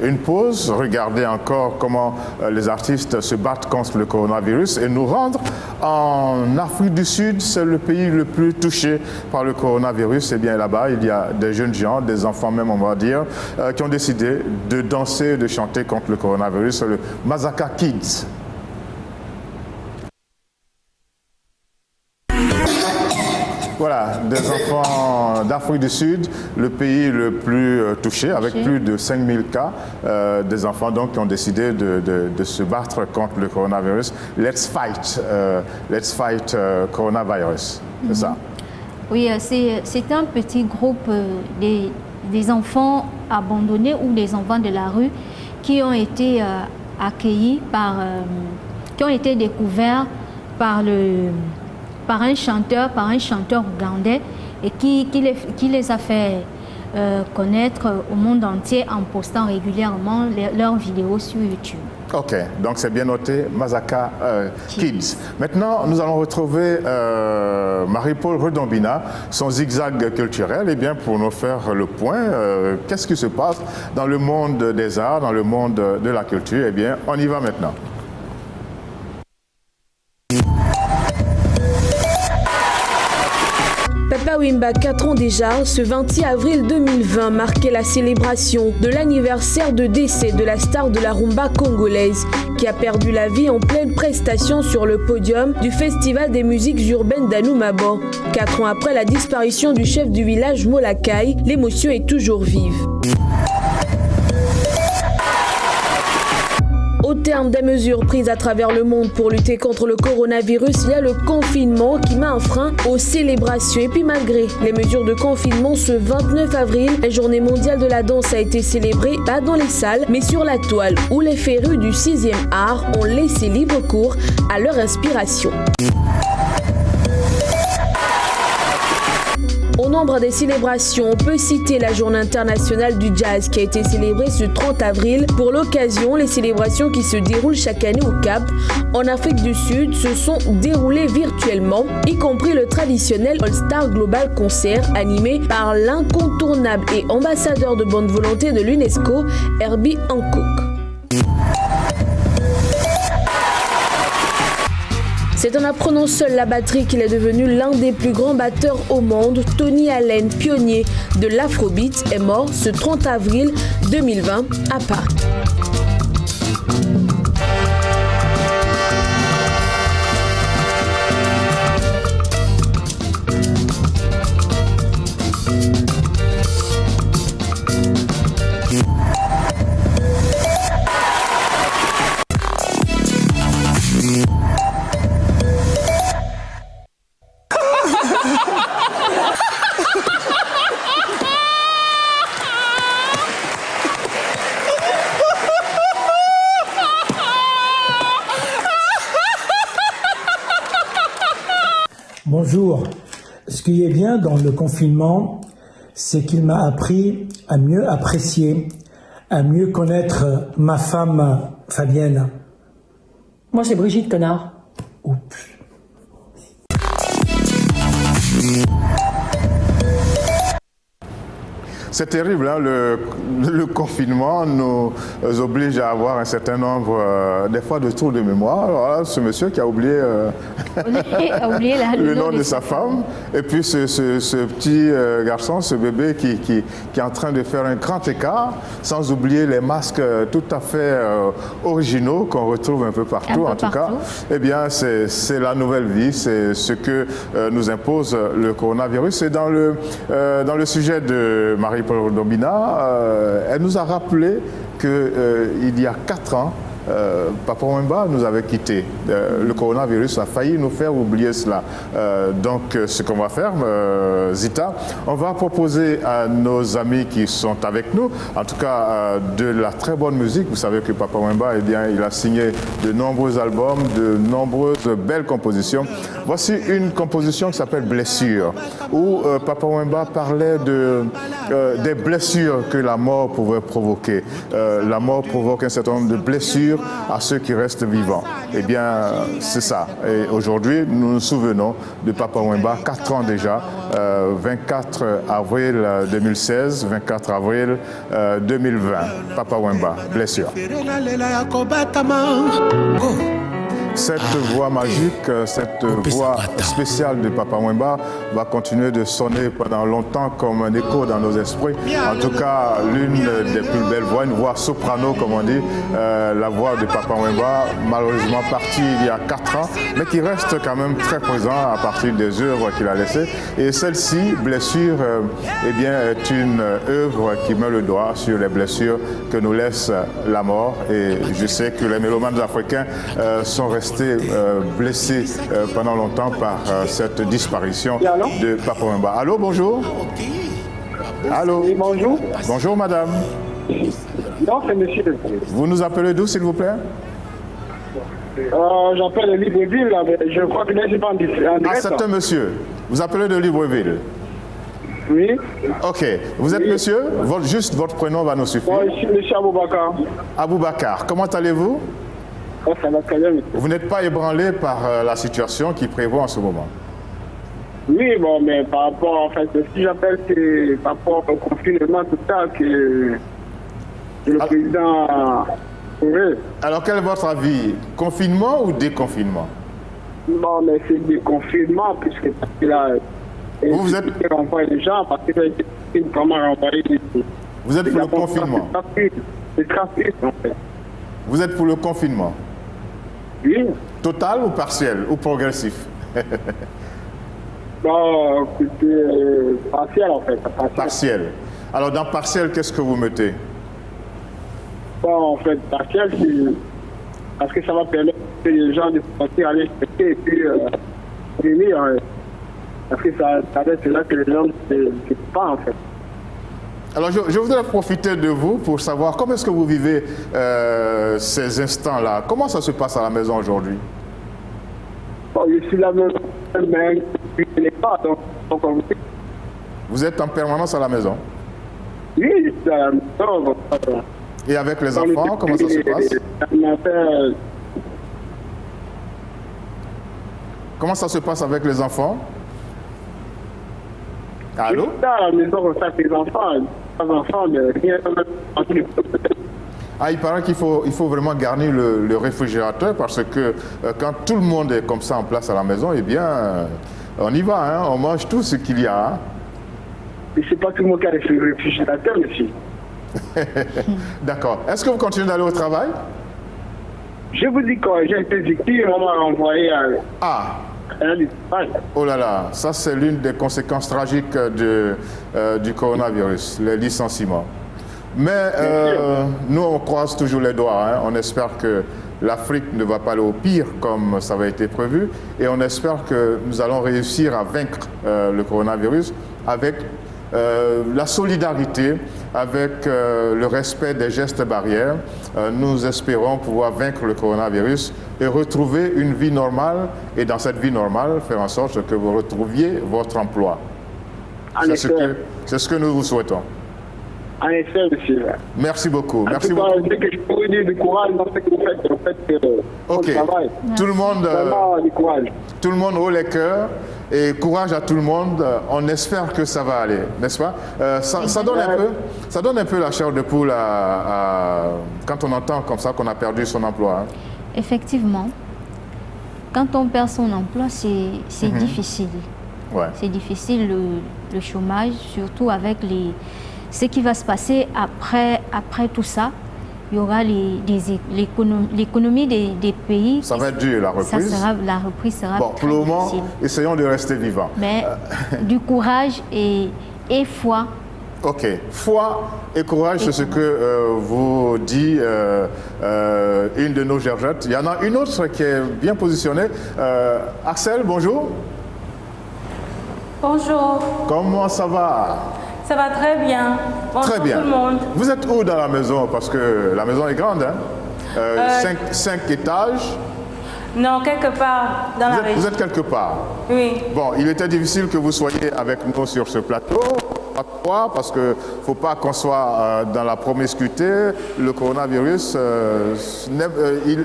une pause, regarder encore comment les artistes se battent contre le coronavirus et nous rendre en Afrique du Sud. C'est le pays le plus touché par le coronavirus. Et bien là-bas, il y a des jeunes gens, des enfants même, on va dire, qui ont décidé de danser, de chanter contre le coronavirus. C'est le Mazaka Kids. Voilà, des enfants d'Afrique du Sud, le pays le plus touché, avec plus de 5000 cas, des enfants donc qui ont décidé de se battre contre le coronavirus. Let's fight coronavirus, c'est ça. Oui, c'est un petit groupe des enfants abandonnés ou des enfants de la rue qui ont été accueillis qui ont été découverts par un chanteur ougandais et qui les a fait connaître au monde entier en postant régulièrement leurs vidéos sur YouTube. Ok, donc c'est bien noté, Mazaka Kids. Maintenant, nous allons retrouver Marie-Paul Redombina, son zigzag culturel, et bien pour nous faire le point, qu'est-ce qui se passe dans le monde des arts, dans le monde de la culture? Eh bien, on y va maintenant. Papa Wemba, 4 ans déjà, ce 26 avril 2020 marquait la célébration de l'anniversaire de décès de la star de la rumba congolaise qui a perdu la vie en pleine prestation sur le podium du Festival des musiques urbaines d'Anoumabo. 4 ans après la disparition du chef du village Molakai, l'émotion est toujours vive. Au terme des mesures prises à travers le monde pour lutter contre le coronavirus, il y a le confinement qui met un frein aux célébrations. Et puis malgré les mesures de confinement, ce 29 avril, la journée mondiale de la danse a été célébrée pas dans les salles, mais sur la toile où les férus du 6e art ont laissé libre cours à leur inspiration. Au nombre des célébrations, on peut citer la Journée internationale du jazz qui a été célébrée ce 30 avril. Pour l'occasion, les célébrations qui se déroulent chaque année au Cap, en Afrique du Sud, se sont déroulées virtuellement, y compris le traditionnel All-Star Global Concert animé par l'incontournable et ambassadeur de bonne volonté de l'UNESCO, Herbie Hancock. C'est en apprenant seul la batterie qu'il est devenu l'un des plus grands batteurs au monde. Tony Allen, pionnier de l'Afrobeat, est mort ce 30 avril 2020 à Paris. Bonjour. Ce qui est bien dans le confinement, c'est qu'il m'a appris à mieux apprécier, à mieux connaître ma femme Fabienne. Moi, c'est Brigitte, connard. Oups. C'est terrible, hein, le confinement nous oblige à avoir un certain nombre, des fois, de trous de mémoire. Alors là, ce monsieur qui a oublié, le nom de sa femme, et puis ce petit garçon, ce bébé qui est en train de faire un grand écart, sans oublier les masques tout à fait originaux qu'on retrouve un peu partout, en tout cas. Eh bien, c'est la nouvelle vie, c'est ce que nous impose le coronavirus. Et dans le sujet de Marie-Paul Redombina, elle nous a rappelé qu'il y a 4 ans, Papa Wemba nous avait quittés. Le coronavirus a failli nous faire oublier cela. Donc, ce qu'on va faire, Zita, on va proposer à nos amis qui sont avec nous, en tout cas de la très bonne musique. Vous savez que Papa Wemba, eh bien, il a signé de nombreux albums, de nombreuses belles compositions. Voici une composition qui s'appelle Blessure, où Papa Wemba parlait des blessures que la mort pouvait provoquer. La mort provoque un certain nombre de blessures à ceux qui restent vivants. Eh bien, c'est ça. Et aujourd'hui, nous nous souvenons de Papa Wemba, 4 ans déjà, 24 avril 2016, 24 avril 2020. Papa Wemba, Blessure. Cette voix magique, cette voix spéciale de Papa Wemba va continuer de sonner pendant longtemps comme un écho dans nos esprits. En tout cas, l'une des plus belles voix, une voix soprano comme on dit, la voix de Papa Wemba, malheureusement partie il y a 4 ans, mais qui reste quand même très présent à partir des œuvres qu'il a laissées. Et celle-ci, Blessure, eh bien, est une œuvre qui met le doigt sur les blessures que nous laisse la mort. Et je sais que les mélomanes africains sont restés blessés pendant longtemps par cette disparition de Papa Wemba. Allô, bonjour. Allô. Oui, bonjour. Bonjour, madame. Non, c'est monsieur. Vous nous appelez d'où, s'il vous plaît? J'appelle de Libreville, je crois que là, je pas en direct. Ah, c'est un monsieur. Vous appelez de Libreville? Oui. Ok. Vous êtes monsieur? Juste votre prénom va nous suffire. Moi, je suis monsieur Aboubakar. Aboubakar. Comment allez-vous? Oh, ça va très bien, monsieur. Vous n'êtes pas ébranlé par la situation qui prévaut en ce moment? Oui, bon, mais par rapport, en fait, si j'appelle, c'est par rapport au confinement, tout ça, que le président... Oui. Alors, quel est votre avis? Confinement ou déconfinement? Non, mais c'est déconfinement, puisque là... Vous êtes... renvoyer les gens, parce que comment renvoyer les... Vous êtes pour le confinement? C'est trafic, en fait. Vous êtes pour le confinement? Oui. Total ou partiel ou progressif? Non, c'est partiel en fait. Partiel. Alors dans partiel, qu'est-ce que vous mettez? Bon, en fait, partiel, c'est parce que ça va permettre que les gens de partir aller chercher et puis venir. Parce que ça reste là que les gens ne pas en fait. Alors, je voudrais profiter de vous pour savoir comment est-ce que vous vivez ces instants-là. Comment ça se passe à la maison aujourd'hui? Bon, je suis là, mais je n'ai pas. Donc, vous êtes en permanence à la maison? Oui, je suis à la maison. Et avec les enfants, comment ça se passe? Comment ça se passe avec les enfants? Allô? Je suis à la maison comme ça avec les enfants. Ah, il paraît qu'il faut vraiment garnir le réfrigérateur parce que quand tout le monde est comme ça en place à la maison, eh bien, on y va, hein, on mange tout ce qu'il y a. Hein. Mais c'est pas tout le monde qui a le réfrigérateur, monsieur. D'accord. Est-ce que vous continuez d'aller au travail? Je vous dis quand j'ai été victime, on m'a envoyé à... Ah. Oh là là, ça c'est l'une des conséquences tragiques du coronavirus, les licenciements. Mais nous on croise toujours les doigts, hein. On espère que l'Afrique ne va pas aller au pire comme ça avait été prévu et on espère que nous allons réussir à vaincre le coronavirus avec la solidarité, avec le respect des gestes barrières. Nous espérons pouvoir vaincre le coronavirus et retrouver une vie normale et dans cette vie normale, faire en sorte que vous retrouviez votre emploi. C'est ce que nous vous souhaitons. En effet, monsieur. Merci beaucoup. Merci beaucoup. Que je pourrais dire du courage dans ce que vous faites. En fait, ok. Tout le monde, tout le monde haut les cœurs et courage à tout le monde. On espère que ça va aller, n'est-ce pas? Ça donne un peu la chair de poule quand on entend comme ça qu'on a perdu son emploi. Hein. Effectivement. Quand on perd son emploi, c'est difficile. Ouais. C'est difficile le chômage, surtout avec ce qui va se passer après tout ça. Il y aura l'économie des pays. Ça va être dur, la reprise. La reprise sera bon, très pour le moment, difficile. essayons de rester vivants. Mais du courage et foi Ok. Foi et courage, c'est ce que vous dit une de nos Georgettes. Il y en a une autre qui est bien positionnée. Axel, bonjour. Bonjour. Comment ça va? Ça va très bien. Bonjour très bien. Tout le monde. Vous êtes où dans la maison? Parce que la maison est grande, hein? 5 étages. Non, quelque part dans la région. Vous êtes quelque part? Oui. Bon, il était difficile que vous soyez avec nous sur ce plateau. Pourquoi? Parce qu'il ne faut pas qu'on soit dans la promiscuité. Le coronavirus,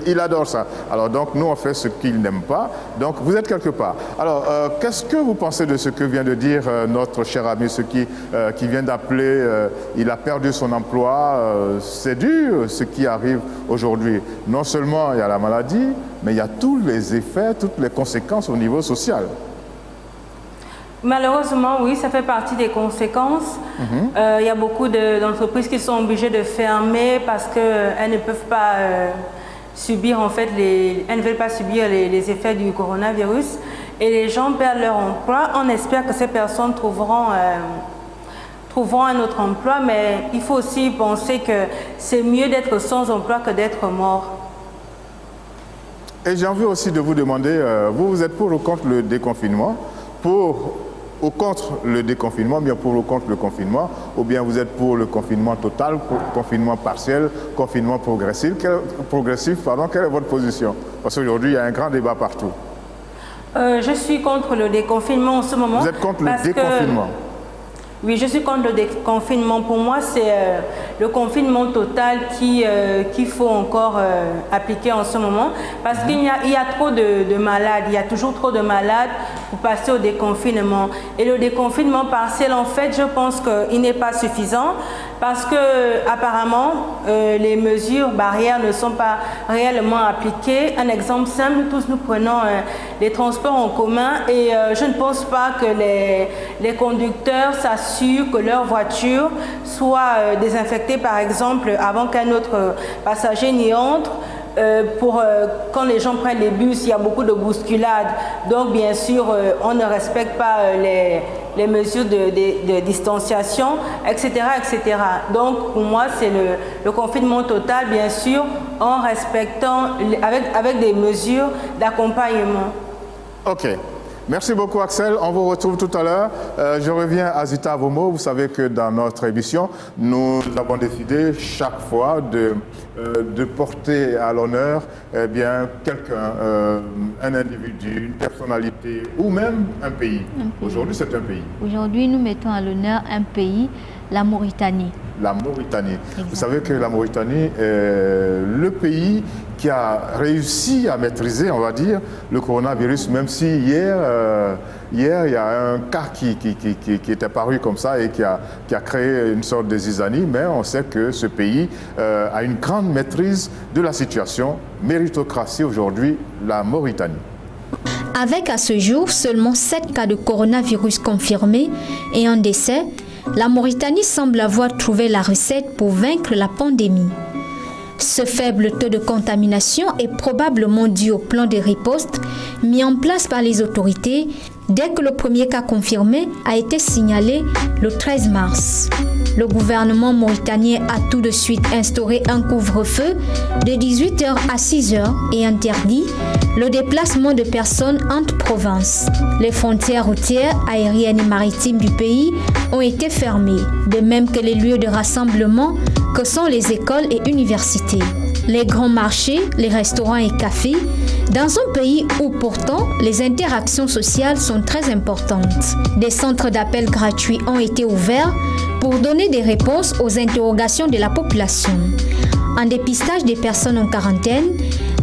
il adore ça. Alors donc, nous, on fait ce qu'il n'aime pas. Donc, vous êtes quelque part. Alors, qu'est-ce que vous pensez de ce que vient de dire notre cher ami, ce qui vient d'appeler, il a perdu son emploi. C'est dur, ce qui arrive aujourd'hui. Non seulement il y a la maladie, mais il y a tous les effets, toutes les conséquences au niveau social. Malheureusement, oui, ça fait partie des conséquences. Il y a beaucoup d'entreprises qui sont obligées de fermer parce qu'elles ne peuvent pas subir, en fait, elles ne veulent pas subir les effets du coronavirus. Et les gens perdent leur emploi. On espère que ces personnes trouveront un autre emploi, mais il faut aussi penser que c'est mieux d'être sans emploi que d'être mort. Et j'ai envie aussi de vous demander, vous êtes pour ou contre le déconfinement? Pour ou contre le déconfinement, bien pour ou contre le confinement, ou bien vous êtes pour le confinement total, confinement partiel, confinement progressif, quelle est votre position? Parce qu'aujourd'hui, il y a un grand débat partout. Je suis contre le déconfinement en ce moment. Vous êtes contre le déconfinement? Oui, je suis contre le déconfinement. Pour moi, c'est le confinement total qu'il faut encore appliquer en ce moment. Parce qu'il y a trop de malades. Il y a toujours trop de malades pour passer au déconfinement. Et le déconfinement partiel, en fait, je pense qu'il n'est pas suffisant. Parce que apparemment, les mesures barrières ne sont pas réellement appliquées. Un exemple simple, tous nous prenons les transports en commun et je ne pense pas que les conducteurs s'assurent que leur voiture soit désinfectée, par exemple, avant qu'un autre passager n'y entre. Quand les gens prennent les bus, il y a beaucoup de bousculades. Donc, bien sûr, on ne respecte pas les mesures de distanciation, etc., etc. Donc, pour moi, c'est le confinement total, bien sûr, en respectant, avec des mesures d'accompagnement. OK. Merci beaucoup, Axel. On vous retrouve tout à l'heure. Je reviens à Zita Vomo. Vous savez que dans notre émission, nous avons décidé chaque fois de porter à l'honneur quelqu'un, un individu, une personnalité ou même un pays. Aujourd'hui, c'est un pays. Aujourd'hui, nous mettons à l'honneur un pays, la Mauritanie. La Mauritanie. Exactement. Vous savez que la Mauritanie est le pays qui a réussi à maîtriser, on va dire, le coronavirus, même si hier, il y a un cas qui est apparu comme ça et qui a créé une sorte de zizanie, mais on sait que ce pays a une grande maîtrise de la situation. Méritocratie aujourd'hui, la Mauritanie. Avec à ce jour seulement 7 cas de coronavirus confirmés et un décès, la Mauritanie semble avoir trouvé la recette pour vaincre la pandémie. Ce faible taux de contamination est probablement dû au plan de riposte mis en place par les autorités dès que le premier cas confirmé a été signalé le 13 mars. Le gouvernement mauritanien a tout de suite instauré un couvre-feu de 18h à 6h et interdit le déplacement de personnes entre provinces. Les frontières routières, aériennes et maritimes du pays ont été fermées, de même que les lieux de rassemblement que sont les écoles et universités. Les grands marchés, les restaurants et cafés, dans un pays où pourtant les interactions sociales sont très importantes. Des centres d'appel gratuits ont été ouverts pour donner des réponses aux interrogations de la population. Un dépistage des personnes en quarantaine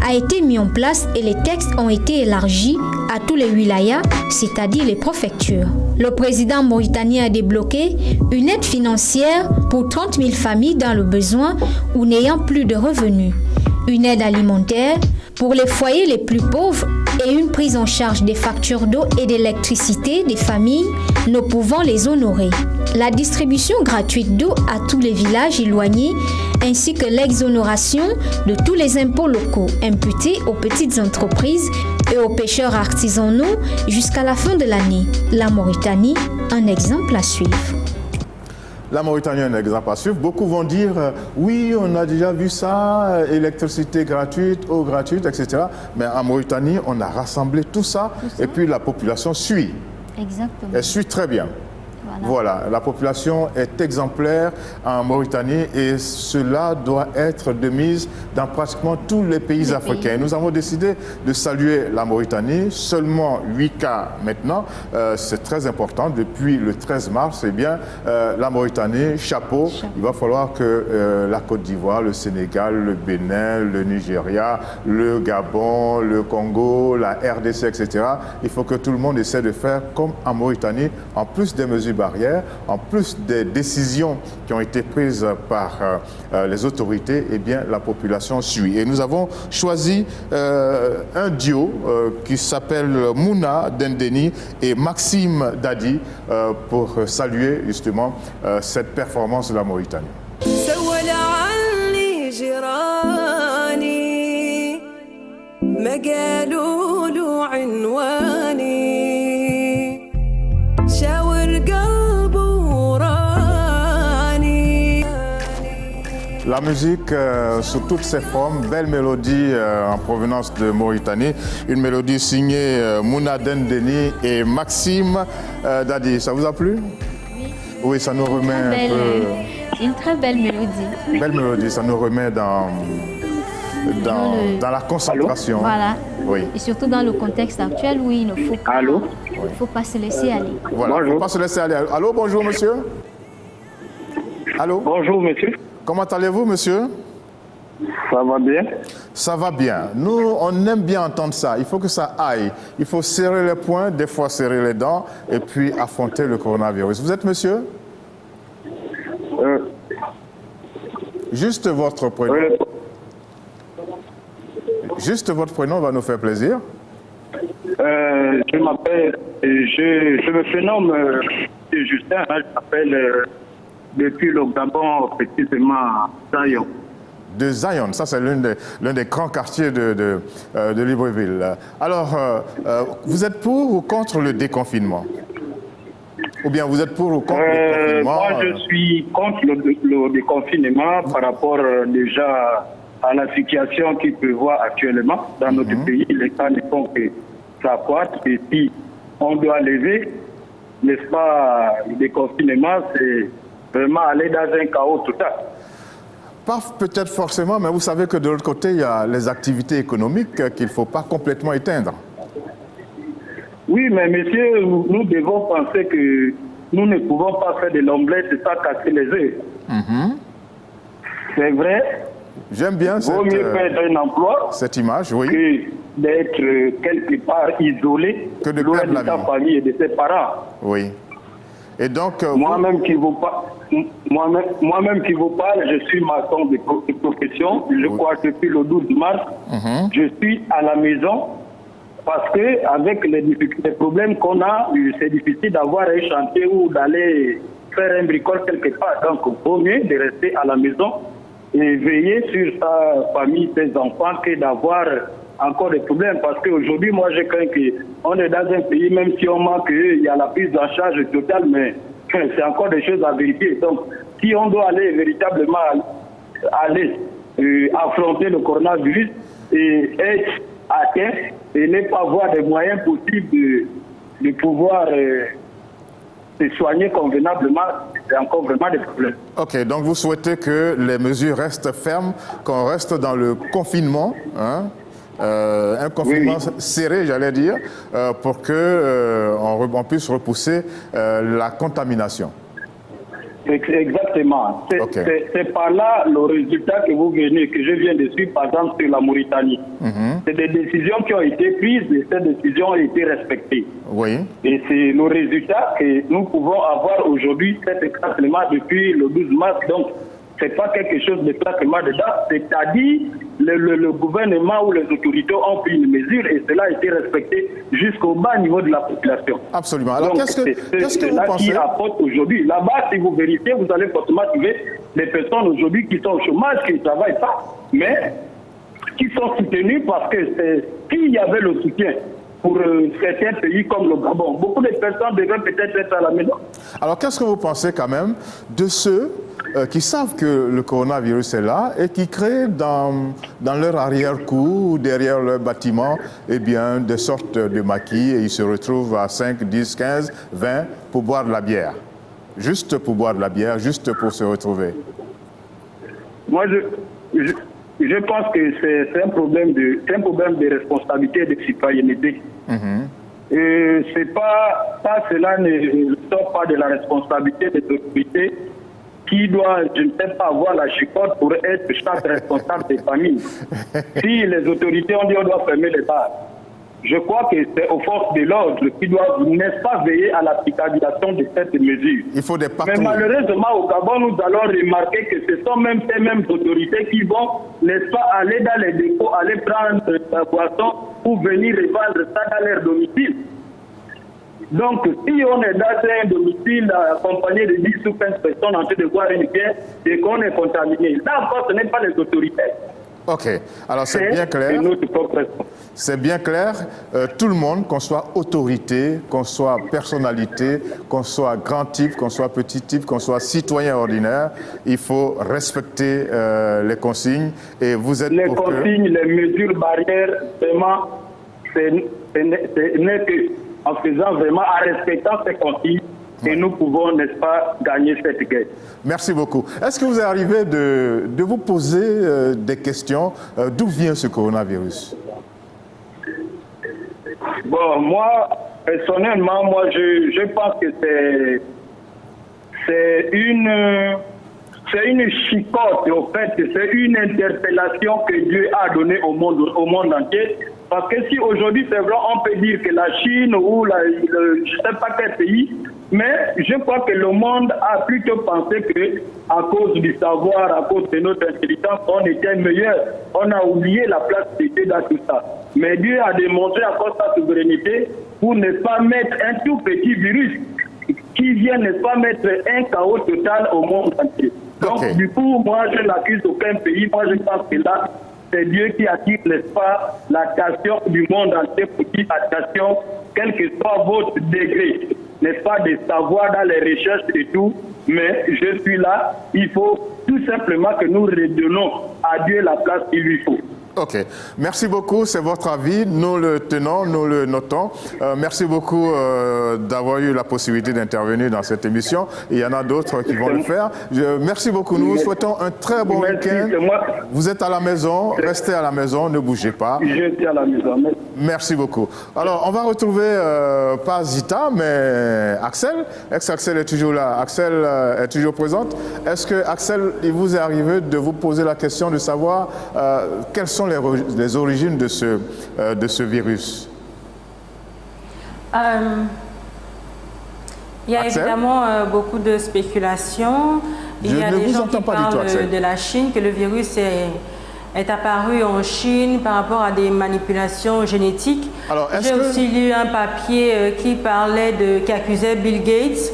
a été mis en place et les textes ont été élargis à tous les wilayas, c'est-à-dire les préfectures. Le président mauritanien a débloqué une aide financière pour 30 000 familles dans le besoin ou n'ayant plus de revenus, une aide alimentaire pour les foyers les plus pauvres et une prise en charge des factures d'eau et d'électricité des familles ne pouvant les honorer. La distribution gratuite d'eau à tous les villages éloignés ainsi que l'exonération de tous les impôts locaux imputés aux petites entreprises et aux pêcheurs artisanaux jusqu'à la fin de l'année. La Mauritanie, un exemple à suivre. La Mauritanie est un exemple à suivre. Beaucoup vont dire oui, on a déjà vu ça, électricité gratuite, eau gratuite, etc. Mais en Mauritanie, on a rassemblé tout ça et puis la population suit. Exactement. Elle suit très bien. Voilà, la population est exemplaire en Mauritanie et cela doit être de mise dans pratiquement tous les pays africains. Nous avons décidé de saluer la Mauritanie, seulement 8 cas maintenant, c'est très important. Depuis le 13 mars, eh bien, la Mauritanie, chapeau, il va falloir que la Côte d'Ivoire, le Sénégal, le Bénin, le Nigeria, le Gabon, le Congo, la RDC, etc., il faut que tout le monde essaie de faire comme en Mauritanie, en plus des mesures barrières, en plus des décisions qui ont été prises par les autorités, eh bien, la population suit. Et nous avons choisi un duo qui s'appelle Mouna Dendeni et Maxime Dadi pour saluer justement cette performance de la Mauritanie. La musique sous toutes ses formes, belle mélodie en provenance de Mauritanie, une mélodie signée Mouna Dendeni et Maxime Dadi. Ça vous a plu? Oui, ça nous remet un peu... Une très belle mélodie. Belle mélodie, ça nous remet dans la concentration. Voilà. Oui. Et surtout dans le contexte actuel où il ne faut pas, faut pas se laisser aller. Voilà, il ne faut pas se laisser aller. Allô, bonjour monsieur. Allô. Bonjour monsieur. Comment allez-vous, monsieur? Ça va bien. Ça va bien. Nous, on aime bien entendre ça. Il faut que ça aille. Il faut serrer les poings, des fois serrer les dents, et puis affronter le coronavirus. Vous êtes monsieur? Juste votre prénom. Juste votre prénom va nous faire plaisir. Je m'appelle, je me prénomme Justin, hein, je m'appelle depuis le Gabon, précisément Zion. De Zion, ça c'est l'un des grands quartiers de Libreville. Alors, vous êtes pour ou contre le déconfinement? Ou bien vous êtes pour ou contre le déconfinement? Moi, je suis contre le déconfinement par rapport déjà à la situation qui prévoit actuellement dans notre pays. Les cas ne font que s'accroître. Et si on doit lever, n'est-ce pas, le déconfinement, c'est vraiment aller dans un chaos total. Pas peut-être forcément, mais vous savez que de l'autre côté, il y a les activités économiques qu'il ne faut pas complètement éteindre. Oui, mais monsieur, nous devons penser que nous ne pouvons pas faire de l'omelette sans casser les œufs. C'est vrai. J'aime bien vaut mieux perdre un emploi, cette image, oui, que d'être quelque part isolé, que de loin perdre de sa famille et de ses parents. Oui. Et donc, moi-même qui vous parle, je suis maçon de profession. Je crois que depuis le 12 mars, je suis à la maison parce que avec les problèmes qu'on a, c'est difficile d'avoir un chantier ou d'aller faire un bricole quelque part. Donc, il vaut mieux de rester à la maison et veiller sur sa famille, ses enfants, que d'avoir encore des problèmes. Parce qu'aujourd'hui, moi, je crains qu'on est dans un pays, même si on manque, il y a la prise en charge totale, mais c'est encore des choses à vérifier. Donc, si on doit aller véritablement affronter le coronavirus et être atteint et ne pas avoir des moyens possibles de pouvoir se soigner convenablement, c'est encore vraiment des problèmes. Ok, donc vous souhaitez que les mesures restent fermes, qu'on reste dans le confinement, hein? Un confinement serré, j'allais dire, pour qu'on puisse repousser la contamination. Exactement. C'est par là le résultat que je viens de suivre, par exemple, sur la Mauritanie. C'est des décisions qui ont été prises et ces décisions ont été respectées. Oui. Et c'est le résultat que nous pouvons avoir aujourd'hui, cet éclatement depuis le 12 mars. Donc, c'est pas quelque chose de claquement de date, c'est-à-dire le gouvernement ou les autorités ont pris une mesure et cela a été respecté jusqu'au bas niveau de la population. Absolument. Alors qu'est-ce que vous pensez? Qui apporte aujourd'hui. Là-bas, si vous vérifiez, vous allez forcément trouver des personnes aujourd'hui qui sont au chômage, qui ne travaillent pas, mais qui sont soutenues parce que s'il y avait le soutien pour certains pays comme le Gabon. Beaucoup de personnes devraient peut-être être à la maison. Alors, qu'est-ce que vous pensez quand même de ceux qui savent que le coronavirus est là et qui créent dans leur arrière-cour ou derrière leur bâtiment des sortes de maquis et ils se retrouvent à 5, 10, 15, 20 pour boire de la bière. Juste pour boire de la bière, juste pour se retrouver. Moi, je pense que c'est un problème de responsabilité et de citoyenneté. Et c'est pas cela ne sort pas de la responsabilité des autorités qui doit, je ne sais pas, avoir la chicotte pour être chaque responsable des familles. Si les autorités ont dit on doit fermer les bars, je crois que c'est aux forces de l'ordre qui doivent, n'est-ce pas, veiller à l'applicabilisation de cette mesure. Il faut des patrouilles. Mais malheureusement, au Gabon, nous allons remarquer que ce sont même ces mêmes autorités qui vont, n'est-ce pas, aller dans les dépôts, aller prendre la boisson pour venir revendre ça dans leur domicile. Donc, si on est dans un domicile accompagné de 10 ou 15 personnes en train de boire une bière et qu'on est contaminé, là encore, ce n'est pas les autorités. Ok, alors c'est bien clair. C'est bien clair. Tout le monde, qu'on soit autorité, qu'on soit personnalité, qu'on soit grand type, qu'on soit petit type, qu'on soit citoyen ordinaire, il faut respecter les consignes. Et vous êtes les consignes, les mesures barrières, vraiment, ce n'est que en faisant vraiment, en respectant ces consignes, et nous pouvons, n'est-ce pas, gagner cette guerre. Merci beaucoup. Est-ce que vous est arrivé de vous poser des questions? D'où vient ce coronavirus? Bon, moi, personnellement, je pense que c'est une chicote, en fait, c'est une interpellation que Dieu a donnée au monde entier. Parce que si aujourd'hui, c'est vrai, on peut dire que la Chine ou je ne sais pas quel pays, mais je crois que le monde a plutôt pensé qu'à cause du savoir, à cause de notre intelligence, on était meilleur. On a oublié la place de Dieu dans tout ça. Mais Dieu a démontré à cause de sa souveraineté pour ne pas mettre un tout petit virus qui vient ne pas mettre un chaos total au monde entier. Donc, du coup, moi, je n'accuse aucun pays. Moi, je pense que là, c'est Dieu qui attire, n'est-ce pas, l'attention du monde entier pour dire attention, quel que soit votre degré, n'est-ce pas, de savoir dans les recherches et tout, mais je suis là, il faut tout simplement que nous redonnons à Dieu la place qu'il lui faut. Ok, merci beaucoup, c'est votre avis, nous le tenons, nous le notons. Merci beaucoup d'avoir eu la possibilité d'intervenir dans cette émission. Il y en a d'autres qui vont le faire. Merci beaucoup, nous vous souhaitons un très bon week-end. Vous êtes à la maison, restez à la maison, ne bougez pas. Je suis à la maison. Merci beaucoup. Alors, on va retrouver pas Zita, mais Axel. Axel est toujours là. Axel est toujours présente. Est-ce que, Axel, il vous est arrivé de vous poser la question de savoir quelles sont les origines de ce virus? Il y a évidemment beaucoup de spéculations. Il y a des gens qui parlent de la Chine, que le virus est apparu en Chine par rapport à des manipulations génétiques. J'ai aussi lu un papier qui accusait Bill Gates.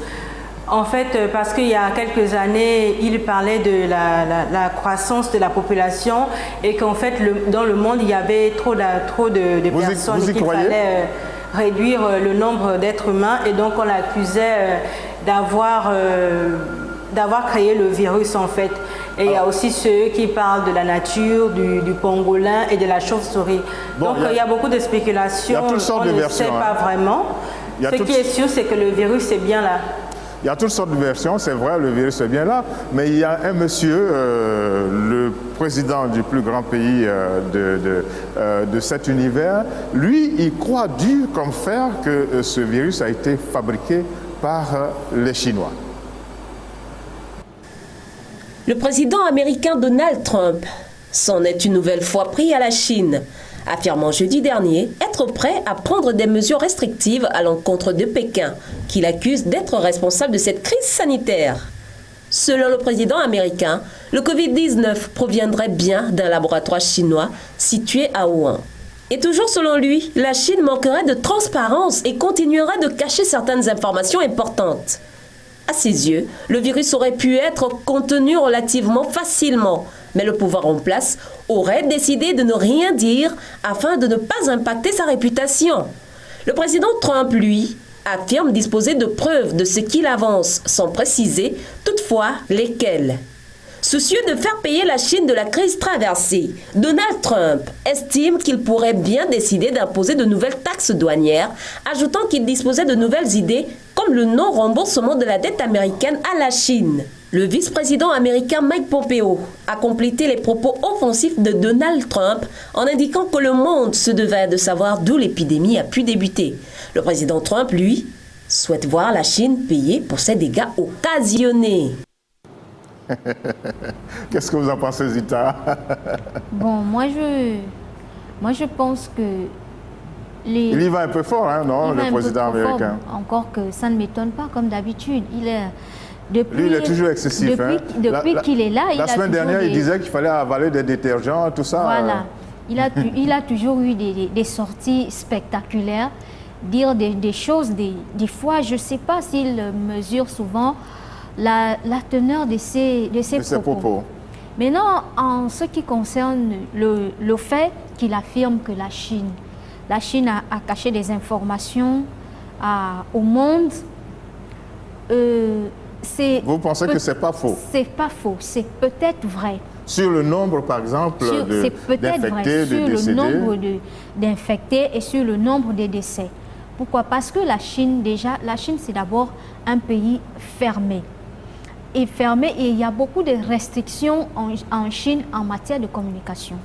En fait, parce qu'il y a quelques années, il parlait de la croissance de la population et qu'en fait, dans le monde, il y avait trop de personnes et qu'il fallait réduire le nombre d'êtres humains. Et donc, on l'accusait d'avoir créé le virus, en fait. Et il y a aussi ceux qui parlent de la nature, du pangolin et de la chauve-souris. Donc, il y a beaucoup de spéculations. On ne sait pas vraiment. Ce qui est sûr, c'est que le virus est bien là. Il y a toutes sortes de versions, c'est vrai, le virus est bien là, mais il y a un monsieur, le président du plus grand pays de cet univers, lui, il croit dur comme fer que ce virus a été fabriqué par les Chinois. Le président américain Donald Trump s'en est une nouvelle fois pris à la Chine, affirmant jeudi dernier être prêt à prendre des mesures restrictives à l'encontre de Pékin, qu'il accuse d'être responsable de cette crise sanitaire. Selon le président américain, le Covid-19 proviendrait bien d'un laboratoire chinois situé à Wuhan. Et toujours selon lui, la Chine manquerait de transparence et continuerait de cacher certaines informations importantes. À ses yeux, le virus aurait pu être contenu relativement facilement, mais le pouvoir en place aurait décidé de ne rien dire afin de ne pas impacter sa réputation. Le président Trump, lui, affirme disposer de preuves de ce qu'il avance, sans préciser toutefois lesquelles. Soucieux de faire payer la Chine de la crise traversée, Donald Trump estime qu'il pourrait bien décider d'imposer de nouvelles taxes douanières, ajoutant qu'il disposait de nouvelles idées comme le non-remboursement de la dette américaine à la Chine. Le vice-président américain Mike Pompeo a complété les propos offensifs de Donald Trump en indiquant que le monde se devait de savoir d'où l'épidémie a pu débuter. Le président Trump, lui, souhaite voir la Chine payer pour ses dégâts occasionnés. Qu'est-ce que vous en pensez, Zita? Bon, moi je pense que il y va un peu fort, hein, non, le président américain? Encore que ça ne m'étonne pas, comme d'habitude. Lui, il est toujours excessif. Depuis qu'il est là, la semaine dernière, il disait qu'il fallait avaler des détergents, tout ça. Voilà. Il a toujours eu des sorties spectaculaires, dire des choses, des fois, je ne sais pas s'il mesure souvent la teneur de ses propos. Maintenant, en ce qui concerne le fait qu'il affirme que la Chine a caché des informations au monde, vous pensez que ce n'est pas faux? C'est pas faux, c'est peut-être vrai. Sur le nombre, par exemple, d'infectés, de décédés? Sur le nombre d'infectés et sur le nombre de décès. Pourquoi? Parce que la Chine, c'est d'abord un pays fermé. Et il y a beaucoup de restrictions en Chine en matière de communication.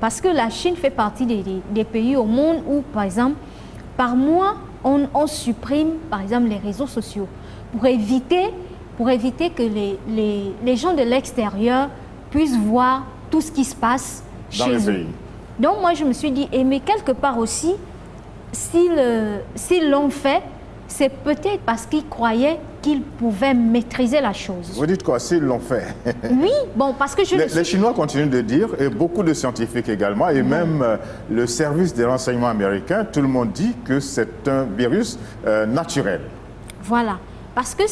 Parce que la Chine fait partie des pays au monde où, par exemple, par mois, on supprime, par exemple, les réseaux sociaux pour éviter que les gens de l'extérieur puissent voir tout ce qui se passe chez eux. Donc moi, je me suis dit, mais quelque part aussi, s'ils l'ont fait, c'est peut-être parce qu'ils croyaient qu'ils pouvaient maîtriser la chose. Vous dites quoi, s'ils l'ont fait? Oui, bon, parce que les Chinois continuent de dire, et beaucoup de scientifiques également, et même le service des renseignements américains, tout le monde dit que c'est un virus naturel. Voilà. Parce que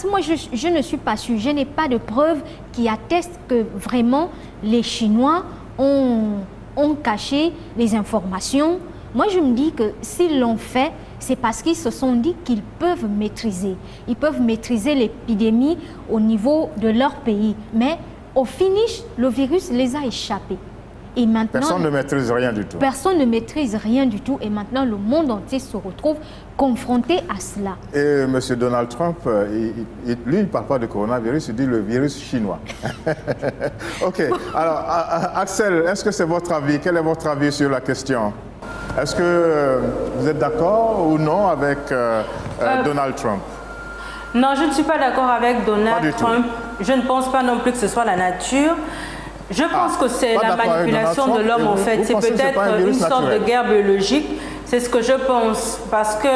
moi, je ne suis pas sûre, je n'ai pas de preuves qui attestent que vraiment les Chinois ont caché les informations. Moi, je me dis que s'ils l'ont fait, c'est parce qu'ils se sont dit qu'ils peuvent maîtriser. Ils peuvent maîtriser l'épidémie au niveau de leur pays. Mais au finish, le virus les a échappés. Et maintenant, personne ne maîtrise rien du tout. Personne ne maîtrise rien du tout. Et maintenant, le monde entier se retrouve confronté à cela. Et M. Donald Trump, lui, il ne parle pas de coronavirus, il dit le virus chinois. OK. Alors, Axel, est-ce que c'est votre avis? Quel est votre avis sur la question? Est-ce que vous êtes d'accord ou non avec Donald Trump? Non, je ne suis pas d'accord avec Donald Trump. Je ne pense pas non plus que ce soit la nature. Je pense que c'est la manipulation de l'homme, en fait. C'est peut-être une sorte de guerre biologique. C'est ce que je pense. Parce que,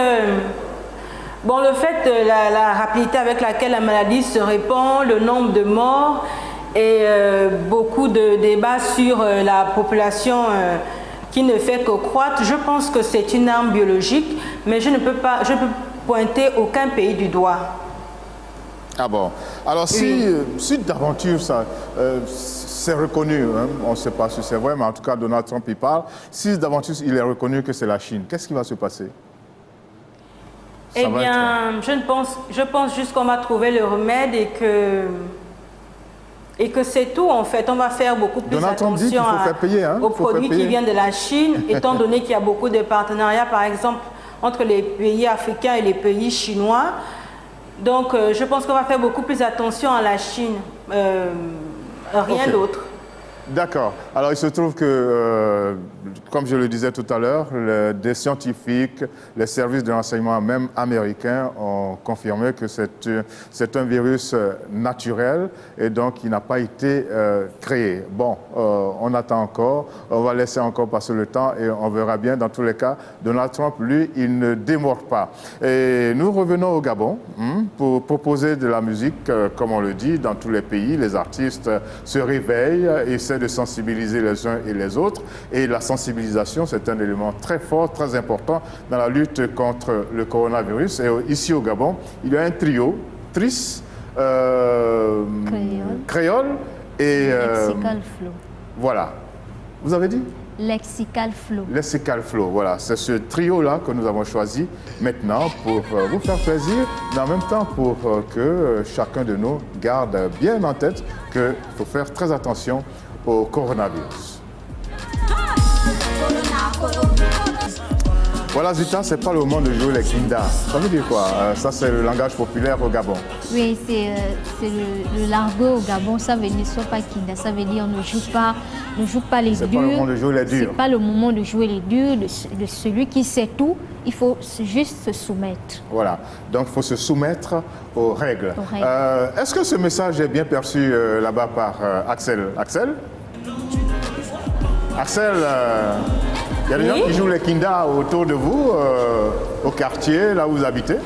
bon, le fait de la rapidité avec laquelle la maladie se répand, le nombre de morts et beaucoup de débats sur la population qui ne fait que croître, je pense que c'est une arme biologique, mais je ne peux pointer aucun pays du doigt. Ah bon? Alors si d'aventure ça, c'est reconnu, hein, on ne sait pas si c'est vrai, mais en tout cas Donald Trump y parle, si d'aventure il est reconnu que c'est la Chine, qu'est-ce qui va se passer? Eh bien, je pense juste qu'on va trouver le remède et que c'est tout en fait. On va faire beaucoup plus attention aux produits qui viennent de la Chine, étant donné qu'il y a beaucoup de partenariats, par exemple, entre les pays africains et les pays chinois. Donc, je pense qu'on va faire beaucoup plus attention à la Chine, rien d'autre. D'accord. Alors, il se trouve que, comme je le disais tout à l'heure, des scientifiques, les services de renseignement même américains ont confirmé que c'est un virus naturel et donc il n'a pas été créé. Bon, on attend encore, on va laisser encore passer le temps et on verra bien. Dans tous les cas, Donald Trump, lui, il ne démord pas. Et nous revenons au Gabon pour proposer de la musique, comme on le dit, dans tous les pays. Les artistes se réveillent et de sensibiliser les uns et les autres. Et la sensibilisation, c'est un élément très fort, très important dans la lutte contre le coronavirus. Et ici au Gabon, il y a un trio, Tris, Créole et... Mexical Flow. Voilà. Vous avez dit? Lexical Flow. Lexical Flow, voilà. C'est ce trio-là que nous avons choisi maintenant pour vous faire plaisir, mais en même temps pour que chacun de nous garde bien en tête qu'il faut faire très attention au coronavirus. Voilà, Zita, c'est pas le moment de jouer les kinda. Ça veut dire quoi? Ça, c'est le langage populaire au Gabon. Oui, c'est le l'argot au Gabon. Ça veut dire soit pas kinda. Ça veut dire on ne joue pas les durs. C'est pas le moment de jouer les durs. C'est pas le moment de jouer les durs. De celui qui sait tout, il faut juste se soumettre. Voilà. Donc, il faut se soumettre aux règles. Est-ce que ce message est bien perçu là-bas par Axel? Axel, il y a des gens qui jouent les kinda autour de vous, au quartier, là où vous habitez,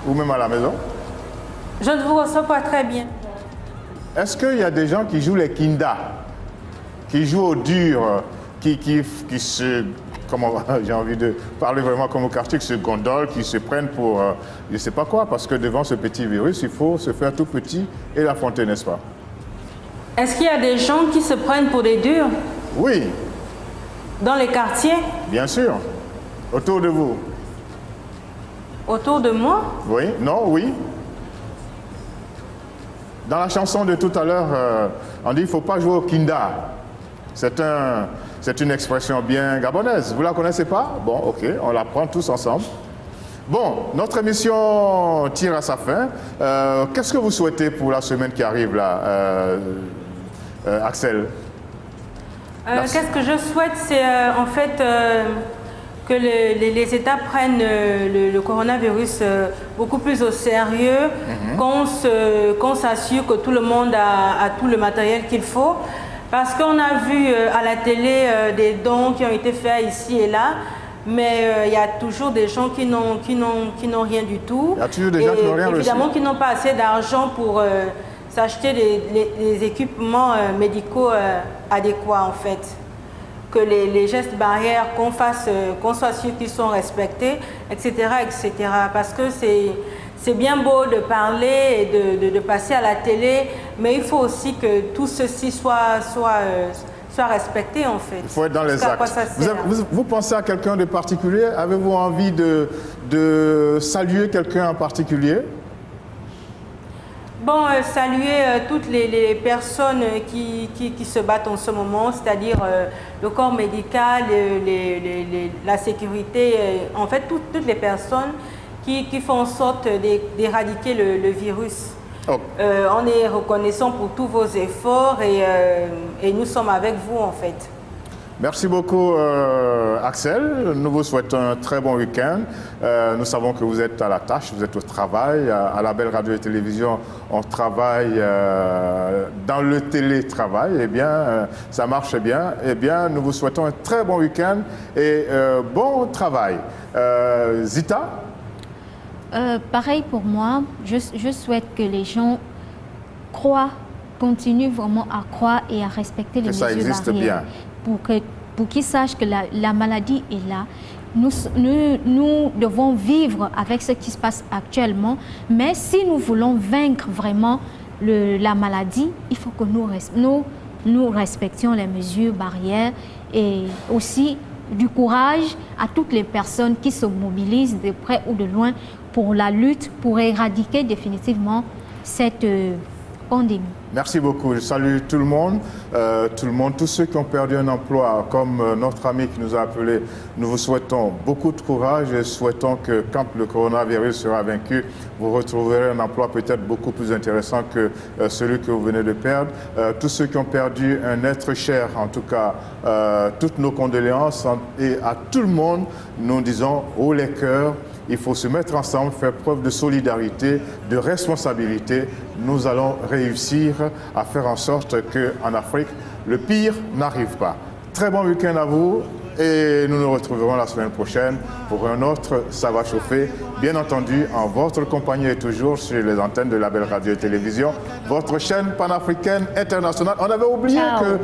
ou même à la maison? Je ne vous reçois pas très bien. Est-ce qu'il y a des gens qui jouent les kinda, qui jouent au dur, qui se... Comment j'ai envie de parler vraiment comme au quartier, qui se gondolent, qui se prennent pour je ne sais pas quoi, parce que devant ce petit virus, il faut se faire tout petit et l'affronter, n'est-ce pas? Est-ce qu'il y a des gens qui se prennent pour des durs? Oui. Dans les quartiers? Bien sûr. Autour de vous? Autour de moi? Oui. Non, oui. Dans la chanson de tout à l'heure, on dit qu'il ne faut pas jouer au kinda. C'est une expression bien gabonaise. Vous ne la connaissez pas? Bon, ok, on la prend tous ensemble. Bon, notre émission tire à sa fin. Qu'est-ce que vous souhaitez pour la semaine qui arrive, là, Axel? Qu'est-ce que je souhaite, c'est en fait que les États prennent le coronavirus beaucoup plus au sérieux, qu'on s'assure que tout le monde a tout le matériel qu'il faut. Parce qu'on a vu à la télé des dons qui ont été faits ici et là, mais il y a toujours des gens qui n'ont rien du tout. Il y a toujours des gens qui n'ont rien reçu. Évidemment, qui n'ont pas assez d'argent pour s'acheter les équipements médicaux adéquats en fait. Que les gestes barrières, qu'on soit sûr qu'ils sont respectés, etc., etc. Parce que c'est bien beau de parler et de passer à la télé, mais il faut aussi que tout ceci soit respecté en fait. Il faut être dans les actes. Vous pensez à quelqu'un de particulier? Avez-vous envie de saluer quelqu'un en particulier? Bon, saluer toutes les personnes qui se battent en ce moment, c'est-à-dire le corps médical, la sécurité, en fait toutes les personnes qui font en sorte d'éradiquer le virus. Oh. On est reconnaissant pour tous vos efforts et nous sommes avec vous en fait. Merci beaucoup Axel, nous vous souhaitons un très bon week-end. Nous savons que vous êtes à la tâche, vous êtes au travail. À la Belle Radio et Télévision, on travaille dans le télétravail. Eh bien, ça marche bien. Eh bien, nous vous souhaitons un très bon week-end et bon travail. Zita? Pareil pour moi, je souhaite que les gens continuent vraiment à croire et à respecter les mesures barrières. Ça existe bien. Pour qu'ils sachent que la maladie est là. Nous devons vivre avec ce qui se passe actuellement, mais si nous voulons vaincre vraiment la maladie, il faut que nous respections les mesures barrières et aussi du courage à toutes les personnes qui se mobilisent de près ou de loin pour la lutte, pour éradiquer définitivement cette pandémie. Merci beaucoup. Je salue tout le monde, tous ceux qui ont perdu un emploi, comme notre ami qui nous a appelé. Nous vous souhaitons beaucoup de courage et souhaitons que quand le coronavirus sera vaincu, vous retrouverez un emploi peut-être beaucoup plus intéressant que celui que vous venez de perdre. Tous ceux qui ont perdu un être cher, en tout cas, toutes nos condoléances et à tout le monde, nous disons haut les cœurs. Il faut se mettre ensemble, faire preuve de solidarité, de responsabilité. Nous allons réussir à faire en sorte qu'en Afrique, le pire n'arrive pas. Très bon week-end à vous et nous nous retrouverons la semaine prochaine pour un autre Ça va chauffer. Bien entendu, en votre compagnie et toujours sur les antennes de la Belle Radio et Télévision, votre chaîne panafricaine internationale. On avait oublié que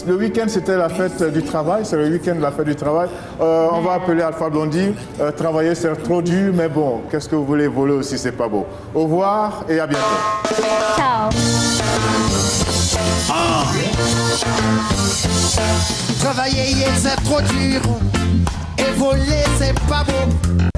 le week-end, c'était la fête du travail. C'est le week-end de la fête du travail. On va appeler Alpha Blondy. Travailler, c'est trop dur, mais bon, qu'est-ce que vous voulez voler aussi, c'est pas beau. Au revoir et à bientôt. Ciao. Travailler c'est trop dur et voler c'est pas beau.